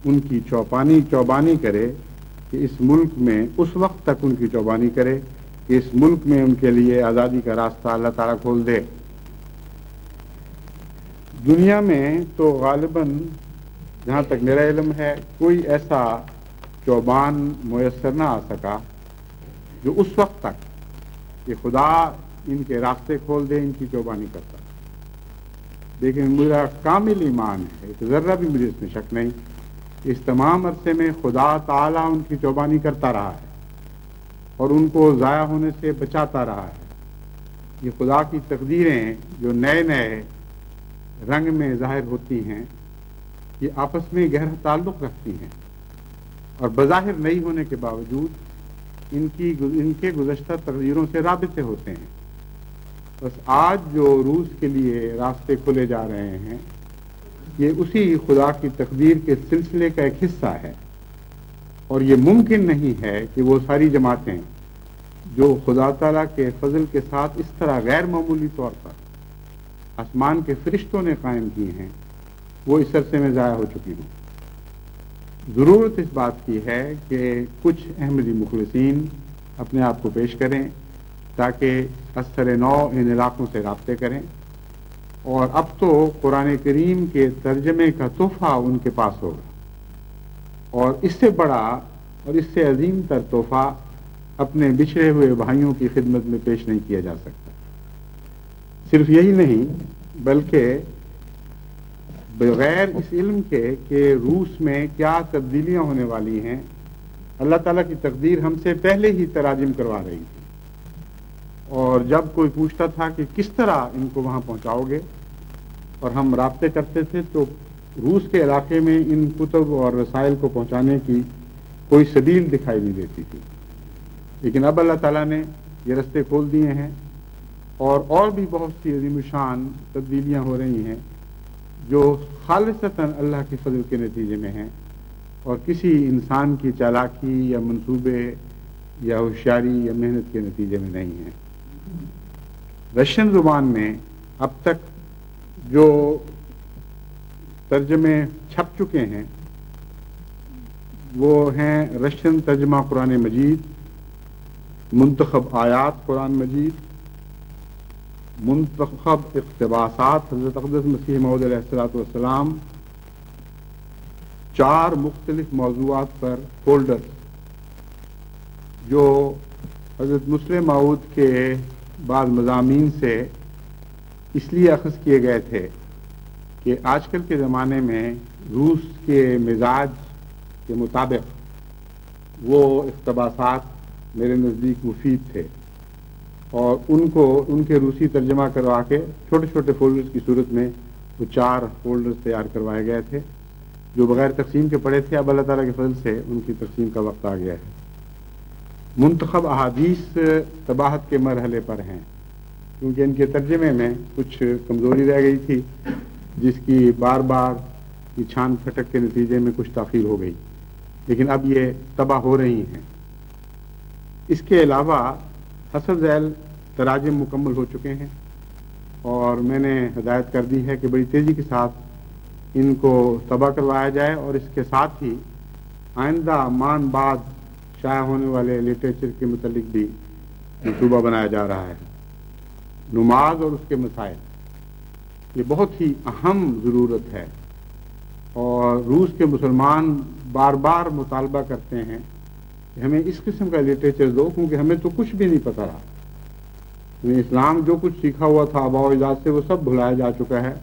ان کی چوبانی کرے کہ اس ملک میں اس ملک میں ان کے لیے آزادی کا راستہ اللہ تعالیٰ کھول دے۔ دنیا میں تو غالباً جہاں تک میرا علم ہے کوئی ایسا چوبان میسر نہ آ سکا جو اس وقت تک کہ خدا ان کے راستے کھول دے ان کی چوبانی کرتا۔ لیکن میرا کامل ایمان ہے، ایک ذرہ بھی مجھے اس میں شک نہیں، اس تمام عرصے میں خدا تعالیٰ ان کی چوبانی کرتا رہا ہے اور ان کو ضائع ہونے سے بچاتا رہا ہے۔ یہ خدا کی تقدیریں جو نئے نئے رنگ میں ظاہر ہوتی ہیں، یہ آپس میں گہرا تعلق رکھتی ہیں اور بظاہر نہیں ہونے کے باوجود ان کے گزشتہ تقدیروں سے رابطے ہوتے ہیں۔ بس آج جو روس کے لیے راستے کھلے جا رہے ہیں، یہ اسی خدا کی تقدیر کے سلسلے کا ایک حصہ ہے، اور یہ ممکن نہیں ہے کہ وہ ساری جماعتیں جو خدا تعالیٰ کے فضل کے ساتھ اس طرح غیر معمولی طور پر آسمان کے فرشتوں نے قائم کی ہیں، وہ اس عرصے میں ضائع ہو چکی ہوں۔ ضرورت اس بات کی ہے کہ کچھ احمدی مخلصین اپنے آپ کو پیش کریں تاکہ اثر نو ان علاقوں سے رابطے کریں، اور اب تو قرآن کریم کے ترجمے کا تحفہ ان کے پاس ہوگا، اور اس سے بڑا اور اس سے عظیم تر تحفہ اپنے بچھڑے ہوئے بھائیوں کی خدمت میں پیش نہیں کیا جا سکتا۔ صرف یہی نہیں بلکہ بغیر اس علم کے کہ روس میں کیا تبدیلیاں ہونے والی ہیں، اللہ تعالیٰ کی تقدیر ہم سے پہلے ہی تراجم کروا رہی تھی، اور جب کوئی پوچھتا تھا کہ کس طرح ان کو وہاں پہنچاؤ گے، اور ہم رابطے کرتے تھے، تو روس کے علاقے میں ان کتب اور رسائل کو پہنچانے کی کوئی سبیل دکھائی نہیں دیتی تھی، لیکن اب اللہ تعالیٰ نے یہ رستے کھول دیے ہیں، اور بھی بہت سی عظیم شان تبدیلیاں ہو رہی ہیں جو خالصتاً اللہ کے فضل کے نتیجے میں ہیں، اور کسی انسان کی چالاکی یا منصوبے یا ہوشیاری یا محنت کے نتیجے میں نہیں ہیں۔ رشین زبان میں اب تک جو ترجمے چھپ چکے ہیں وہ ہیں رشین ترجمہ قرآن مجید، منتخب آیات قرآن مجید، منتخب اقتباسات حضرت اقدس مسیح موعود علیہ الصلوۃ والسلام، 4 مختلف موضوعات پر فولڈر جو حضرت مسلم موعود کے بعض مضامین سے اس لیے اخذ کیے گئے تھے کہ آج کل کے زمانے میں روس کے مزاج کے مطابق وہ اقتباسات میرے نزدیک مفید تھے، اور ان کے روسی ترجمہ کروا کے چھوٹے چھوٹے فولڈرز کی صورت میں وہ 4 فولڈرز تیار کروائے گئے تھے جو بغیر تقسیم کے پڑے تھے۔ اب اللہ تعالیٰ کے فضل سے ان کی تقسیم کا وقت آ گیا ہے۔ منتخب احادیث طباعت کے مرحلے پر ہیں، کیونکہ ان کے ترجمے میں کچھ کمزوری رہ گئی تھی جس کی بار بار کی چھان پھٹک کے نتیجے میں کچھ تاخیر ہو گئی، لیکن اب یہ طبع ہو رہی ہیں۔ اس کے علاوہ حسب ذیل تراجم مکمل ہو چکے ہیں، اور میں نے ہدایت کر دی ہے کہ بڑی تیزی کے ساتھ ان کو طبع کروایا جائے، اور اس کے ساتھ ہی آئندہ مان بعد شائع ہونے والے لٹریچر کے متعلق بھی منصوبہ بنایا جا رہا ہے۔ نماز اور اس کے مسائل یہ بہت ہی اہم ضرورت ہے، اور روس کے مسلمان بار بار مطالبہ کرتے ہیں کہ ہمیں اس قسم کا لٹریچر دو، کیونکہ ہمیں تو کچھ بھی نہیں پتہ رہا۔ اسلام جو کچھ سیکھا ہوا تھا آباء و اجداد سے وہ سب بھلایا جا چکا ہے۔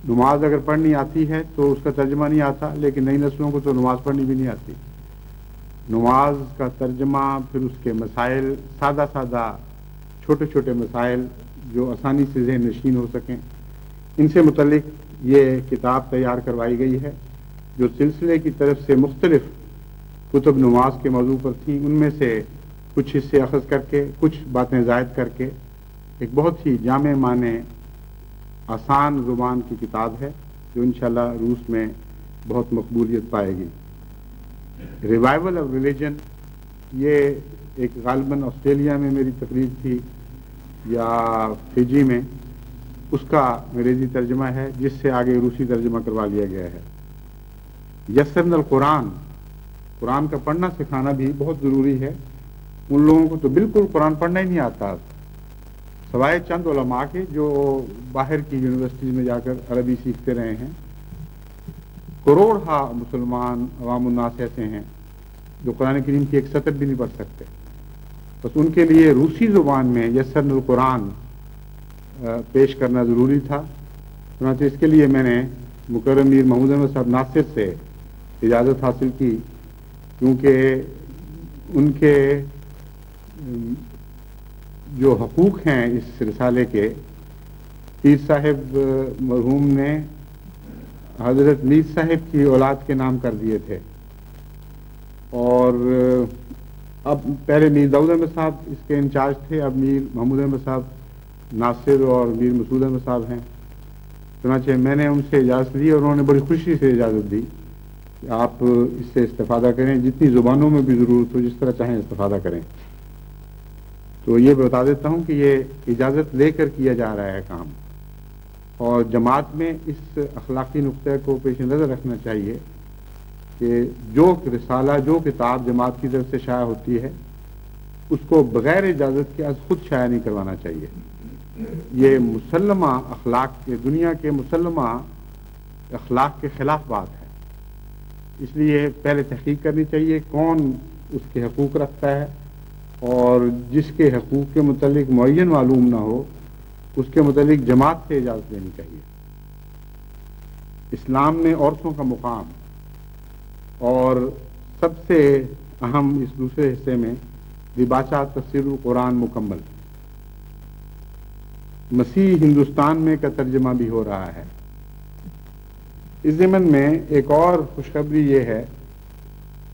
نماز اگر پڑھنی آتی ہے تو اس کا ترجمہ نہیں آتا، لیکن نئی نسلوں کو تو نماز پڑھنی بھی نہیں آتی۔ نماز کا ترجمہ، پھر اس کے مسائل، سادہ سادہ چھوٹے چھوٹے مسائل جو آسانی سے ذہن نشین ہو سکیں، ان سے متعلق یہ کتاب تیار کروائی گئی ہے جو سلسلے کی طرف سے مختلف کتب نماز کے موضوع پر تھیں، ان میں سے کچھ حصے اخذ کر کے کچھ باتیں زائد کر کے ایک بہت ہی جامع معنی آسان زبان کی کتاب ہے جو انشاءاللہ روس میں بہت مقبولیت پائے گی۔ ریوائول آف ریلیجن، یہ ایک غالباً آسٹریلیا میں میری تقریر تھی یا فجی میں، اس کا انگریزی ترجمہ ہے جس سے آگے روسی ترجمہ کروا لیا گیا ہے۔ یسرنا القرآن، قرآن کا پڑھنا سکھانا بھی بہت ضروری ہے۔ ان لوگوں کو تو بالکل قرآن پڑھنا ہی نہیں آتا، سوائے چند علماء کے جو باہر کی یونیورسٹیز میں جا کر عربی سیکھتے رہے ہیں۔ کروڑ ہا مسلمان عوام الناس ایسے ہیں جو قرآن کریم کی ایک سطر بھی نہیں پڑھ سکتے، بس ان کے لیے روسی زبان میں یسرنا القرآن پیش کرنا ضروری تھا۔ چنانچہ اس کے لیے میں نے مکرم میر محمود احمد صاحب ناصر سے اجازت حاصل کی، کیونکہ ان کے جو حقوق ہیں اس رسالے کے، پیر صاحب مرحوم نے حضرت میر صاحب کی اولاد کے نام کر دیے تھے، اور اب پہلے میر داؤد احمد صاحب اس کے انچارج تھے، اب میر محمود احمد صاحب ناصر اور میر مسعود احمد صاحب ہیں۔ چنانچہ میں نے ان سے اجازت لی اور انہوں نے بڑی خوشی سے اجازت دی کہ آپ اس سے استفادہ کریں، جتنی زبانوں میں بھی ضرورت ہو جس طرح چاہیں استفادہ کریں۔ تو یہ بتا دیتا ہوں کہ یہ اجازت لے کر کیا جا رہا ہے کام، اور جماعت میں اس اخلاقی نقطہ کو پیش نظر رکھنا چاہیے کہ جو رسالہ، جو کتاب جماعت کی طرف سے شائع ہوتی ہے اس کو بغیر اجازت کے از خود شائع نہیں کروانا چاہیے۔ یہ مسلمہ اخلاق کے، دنیا کے مسلمہ اخلاق کے خلاف بات ہے۔ اس لیے پہلے تحقیق کرنی چاہیے کون اس کے حقوق رکھتا ہے، اور جس کے حقوق کے متعلق معین معلوم نہ ہو اس کے متعلق جماعت سے اجازت لینی چاہیے۔ اسلام نے عورتوں کا مقام اور سب سے اہم اس دوسرے حصے میں دیباچہ تفسیر القرآن مکمل، مسیح ہندوستان میں کا ترجمہ بھی ہو رہا ہے۔ اس ضمن میں ایک اور خوشخبری یہ ہے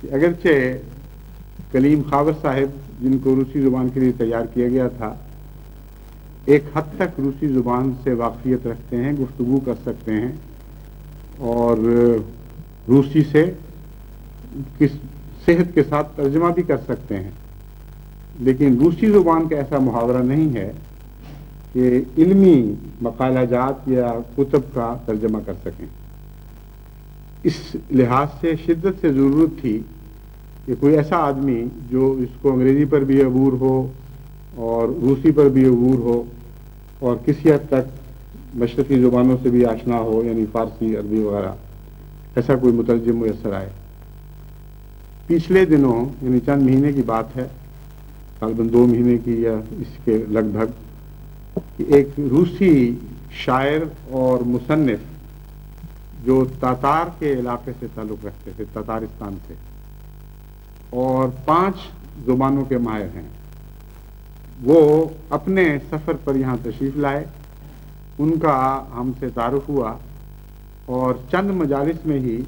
کہ اگرچہ کلیم خاور صاحب جن کو روسی زبان کے لیے تیار کیا گیا تھا ایک حد تک روسی زبان سے واقفیت رکھتے ہیں، گفتگو کر سکتے ہیں اور روسی سے کس صحت کے ساتھ ترجمہ بھی کر سکتے ہیں، لیکن روسی زبان کا ایسا محاورہ نہیں ہے کہ علمی مقالہ جات یا کتب کا ترجمہ کر سکیں۔ اس لحاظ سے شدت سے ضرورت تھی کہ کوئی ایسا آدمی جو اس کو انگریزی پر بھی عبور ہو اور روسی پر بھی عبور ہو اور کسی حد تک مشرقی زبانوں سے بھی آشنا ہو، یعنی فارسی، عربی وغیرہ، ایسا کوئی مترجم میسر آئے۔ پچھلے دنوں یعنی چند مہینے کی بات ہے، غالباً 2 مہینے کی یا اس کے لگ بھگ، کہ ایک روسی شاعر اور مصنف جو تاتار کے علاقے سے تعلق رکھتے تھے، تاتارستان سے، اور 5 زبانوں کے ماہر ہیں، وہ اپنے سفر پر یہاں تشریف لائے، ان کا ہم سے تعارف ہوا اور چند مجالس میں ہی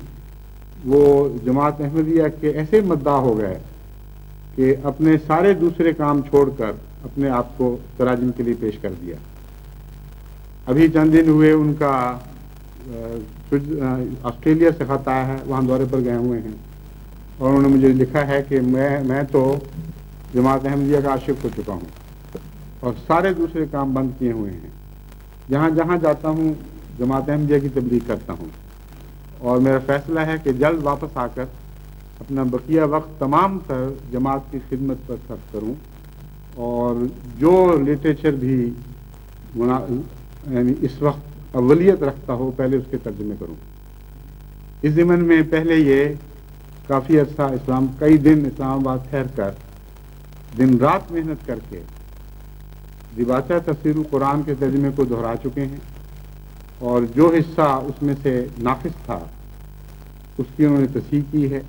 وہ جماعت احمدیہ کے ایسے مداح ہو گئے کہ اپنے سارے دوسرے کام چھوڑ کر اپنے آپ کو تراجم کے لیے پیش کر دیا۔ ابھی چند دن ہوئے ان کا آسٹریلیا سے خط آیا ہے، وہاں دورے پر گئے ہوئے ہیں، اور انہوں نے مجھے لکھا ہے کہ میں تو جماعت احمدیہ کا عاشق ہو چکا ہوں اور سارے دوسرے کام بند کیے ہوئے ہیں، جہاں جہاں جاتا ہوں جماعت احمدیہ کی تبلیغ کرتا ہوں، اور میرا فیصلہ ہے کہ جلد واپس آ کر اپنا بقیہ وقت تمام تر جماعت کی خدمت پر صرف کروں، اور جو لٹریچر بھی یعنی اس وقت اولیت رکھتا ہو پہلے اس کے ترجمے کروں۔ اس ضمن میں پہلے یہ کافی عرصہ کئی دن اسلام آباد ٹھہر کر دن رات محنت کر کے دیباچہ تفسیر القرآن کے ترجمے کو دہرا چکے ہیں، اور جو حصہ اس میں سے ناقص تھا اس کی انہوں نے تصحیح کی ہے،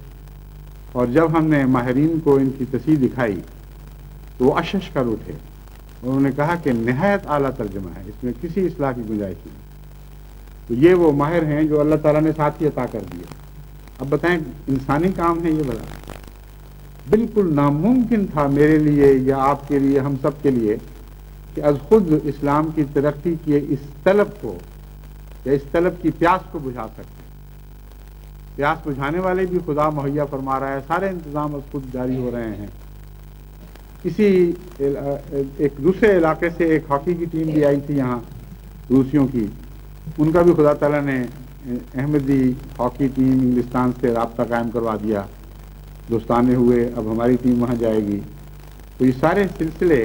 اور جب ہم نے ماہرین کو ان کی تصحیح دکھائی تو وہ اشش کر اٹھے، انہوں نے کہا کہ نہایت اعلیٰ ترجمہ ہے، اس میں کسی اصلاح کی گنجائش نہیں۔ تو یہ وہ ماہر ہیں جو اللہ تعالیٰ نے ساتھ ہی عطا کر دیے۔ اب بتائیں انسانی کام ہے یہ بڑا، بالکل ناممکن تھا میرے لیے یا آپ کے لیے، ہم سب کے لیے، کہ از خود اسلام کی ترقی کی اس طلب کو یا اس طلب کی پیاس کو بجھا سکتے۔ پیاس بجھانے والے بھی خدا مہیا فرما رہا ہے، سارے انتظام از خود جاری ہو رہے ہیں۔ کسی ایک دوسرے علاقے سے ایک ہاکی کی ٹیم بھی آئی تھی یہاں، روسیوں کی، ان کا بھی خدا تعالیٰ نے احمدی ہاکی ٹیم انگلستان سے رابطہ قائم کروا دیا، دوستانے ہوئے، اب ہماری ٹیم وہاں جائے گی۔ تو یہ سارے سلسلے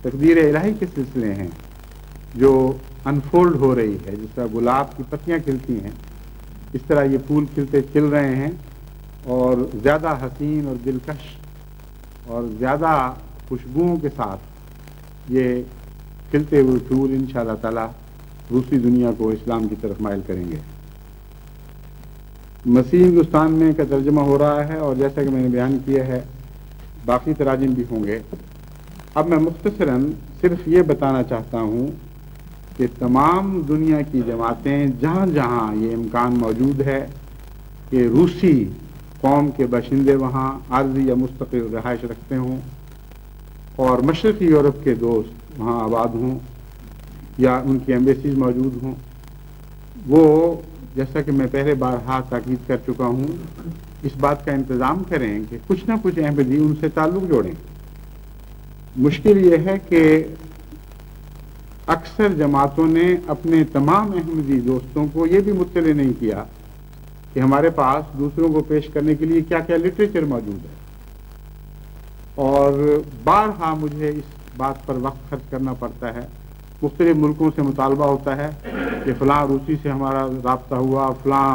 تقدیر الہی کے سلسلے ہیں جو انفولڈ ہو رہی ہے، جس طرح گلاب کی پتیاں کھلتی ہیں اس طرح یہ پھول کھل رہے ہیں، اور زیادہ حسین اور دلکش اور زیادہ خوشبوؤں کے ساتھ یہ کھلتے ہوئے پھول انشاءاللہ تعالی روسی دنیا کو اسلام کی طرف مائل کریں گے۔ مسیح ہندوستان میں کا ترجمہ ہو رہا ہے، اور جیسا کہ میں نے بیان کیا ہے باقی تراجم بھی ہوں گے۔ اب میں مختصراً صرف یہ بتانا چاہتا ہوں کہ تمام دنیا کی جماعتیں جہاں جہاں یہ امکان موجود ہے کہ روسی قوم کے باشندے وہاں عارضی یا مستقل رہائش رکھتے ہوں، اور مشرقی یورپ کے دوست وہاں آباد ہوں یا ان کی ایمبیسیز موجود ہوں، وہ جیسا کہ میں پہلے بارہا تاکید کر چکا ہوں، اس بات کا انتظام کریں کہ کچھ نہ کچھ احمدی ان سے تعلق جوڑیں۔ مشکل یہ ہے کہ اکثر جماعتوں نے اپنے تمام احمدی دوستوں کو یہ بھی مطلع نہیں کیا کہ ہمارے پاس دوسروں کو پیش کرنے کے لیے کیا کیا لٹریچر موجود ہے، اور بارہا مجھے اس بات پر وقت خرچ کرنا پڑتا ہے، مختلف ملکوں سے مطالبہ ہوتا ہے کہ فلاں روسی سے ہمارا رابطہ ہوا، فلاں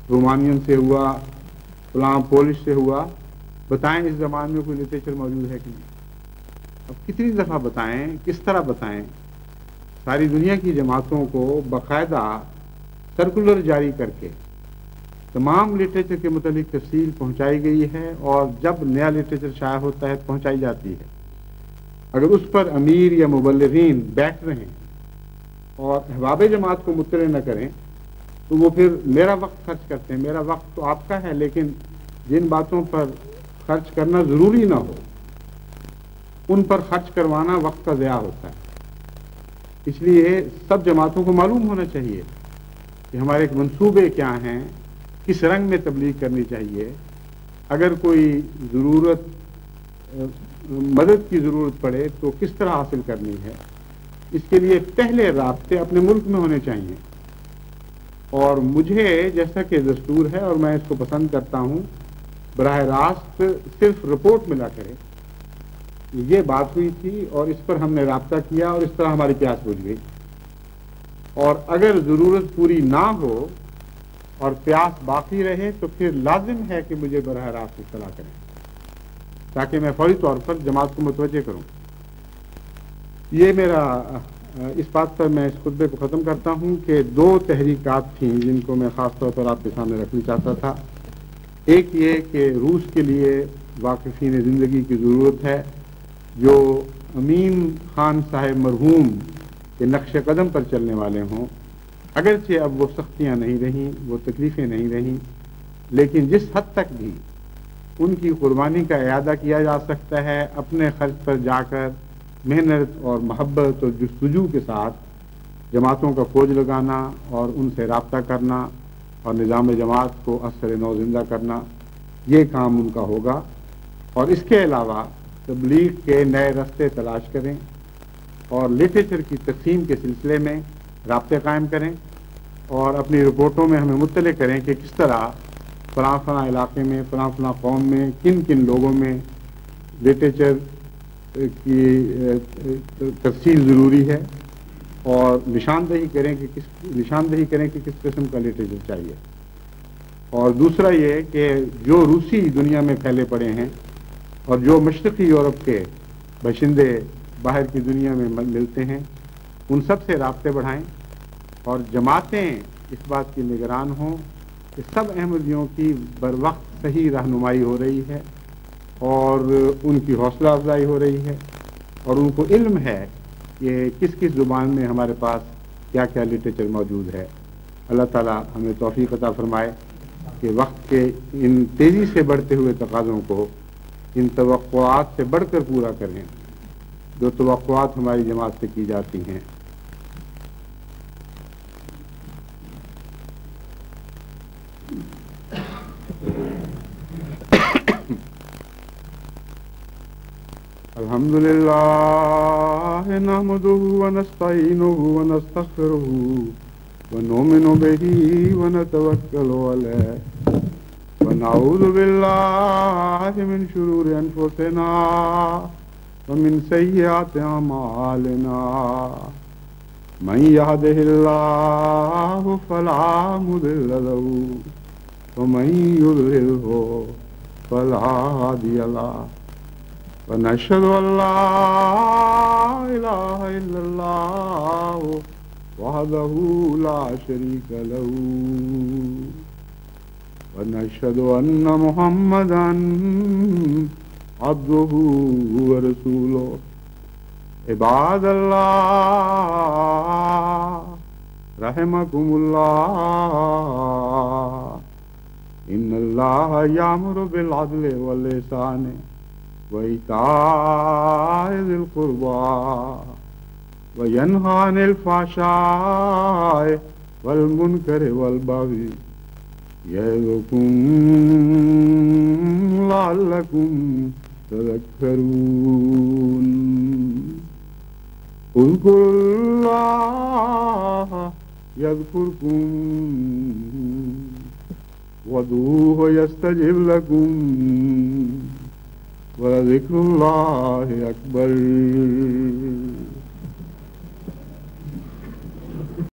رومانین سے ہوا، فلاں پولش سے ہوا، بتائیں اس زبان میں کوئی لٹریچر موجود ہے کہ نہیں؟ اب کتنی دفعہ بتائیں، کس طرح بتائیں؟ ساری دنیا کی جماعتوں کو باقاعدہ سرکولر جاری کر کے تمام لٹریچر کے متعلق تفصیل پہنچائی گئی ہے، اور جب نیا لٹریچر شائع ہوتا ہے پہنچائی جاتی ہے۔ اگر اس پر امیر یا مبلغین بیٹھ رہیں اور احباب جماعت کو مطلع نہ کریں تو وہ پھر میرا وقت خرچ کرتے ہیں۔ میرا وقت تو آپ کا ہے، لیکن جن باتوں پر خرچ کرنا ضروری نہ ہو ان پر خرچ کروانا وقت کا ضیاع ہوتا ہے۔ اس لیے سب جماعتوں کو معلوم ہونا چاہیے کہ ہمارے ایک منصوبے کیا ہیں، کس رنگ میں تبلیغ کرنی چاہیے، اگر کوئی مدد کی ضرورت پڑے تو کس طرح حاصل کرنی ہے۔ اس کے لیے پہلے رابطے اپنے ملک میں ہونے چاہیے، اور مجھے جیسا کہ دستور ہے اور میں اس کو پسند کرتا ہوں، براہ راست صرف رپورٹ ملا کرے یہ بات ہوئی تھی اور اس پر ہم نے رابطہ کیا اور اس طرح ہماری پیاس بجھ گئی، اور اگر ضرورت پوری نہ ہو اور پیاس باقی رہے تو پھر لازم ہے کہ مجھے براہ راست اطلاع کریں تاکہ میں فوری طور پر جماعت کو متوجہ کروں۔ یہ میرا اس بات پر میں اس خطبے کو ختم کرتا ہوں کہ دو تحریکات تھیں جن کو میں خاص طور پر آپ کے سامنے رکھنا چاہتا تھا۔ ایک یہ کہ روس کے لیے واقفین زندگی کی ضرورت ہے جو امین خان صاحب مرحوم کے نقش قدم پر چلنے والے ہوں، اگرچہ اب وہ سختیاں نہیں رہیں، وہ تکلیفیں نہیں رہیں، لیکن جس حد تک بھی ان کی قربانی کا اعادہ کیا جا سکتا ہے، اپنے خرچ پر جا کر محنت اور محبت اور جستجو کے ساتھ جماعتوں کا فوج لگانا اور ان سے رابطہ کرنا اور نظام جماعت کو اثر نو زندہ کرنا، یہ کام ان کا ہوگا۔ اور اس کے علاوہ تبلیغ کے نئے راستے تلاش کریں اور لٹریچر کی تقسیم کے سلسلے میں رابطے قائم کریں، اور اپنی رپورٹوں میں ہمیں مطلع کریں کہ کس طرح فلاں فلاں علاقے میں، فلاں فلاں قوم میں کن کن لوگوں میں لٹریچر کی تفصیل ضروری ہے، اور نشاندہی کریں کہ کس قسم کا لٹریچر چاہیے۔ اور دوسرا یہ کہ جو روسی دنیا میں پھیلے پڑے ہیں اور جو مشرقی یورپ کے باشندے باہر کی دنیا میں ملتے ہیں ان سب سے رابطے بڑھائیں، اور جماعتیں اس بات کی نگران ہوں کہ سب احمدیوں کی بر وقت صحیح رہنمائی ہو رہی ہے اور ان کی حوصلہ افزائی ہو رہی ہے، اور ان کو علم ہے کہ کس کس زبان میں ہمارے پاس کیا کیا لٹریچر موجود ہے۔ اللہ تعالی ہمیں توفیق عطا فرمائے کہ وقت کے ان تیزی سے بڑھتے ہوئے تقاضوں کو ان توقعات سے بڑھ کر پورا کریں جو توقعات ہماری جماعت سے کی جاتی ہیں۔ الحمد للہ نحمده ونستعینه ونستغفره ونؤمن به ونتوکل علیہ ونعوذ باللہ من شرور انفسنا ومن سیئات اعمالنا من يهده الله فلا مضل له ومن يضلله فلا هادي له ونشهد أن لا إله إلا الله وحده لا شريك له ونشهد أن محمدا عبده ورسوله عباد الله رحمكم الله إن الله يأمر بالعدل والإحسان وإيتاء ذي القربى وينهى عن الفحشاء والمنكر والبغي يعظكم لعلكم تذكرون اذکروا اللہ یذکرکم وادعوہ یستجب لکم ولذکر اللہ اکبر.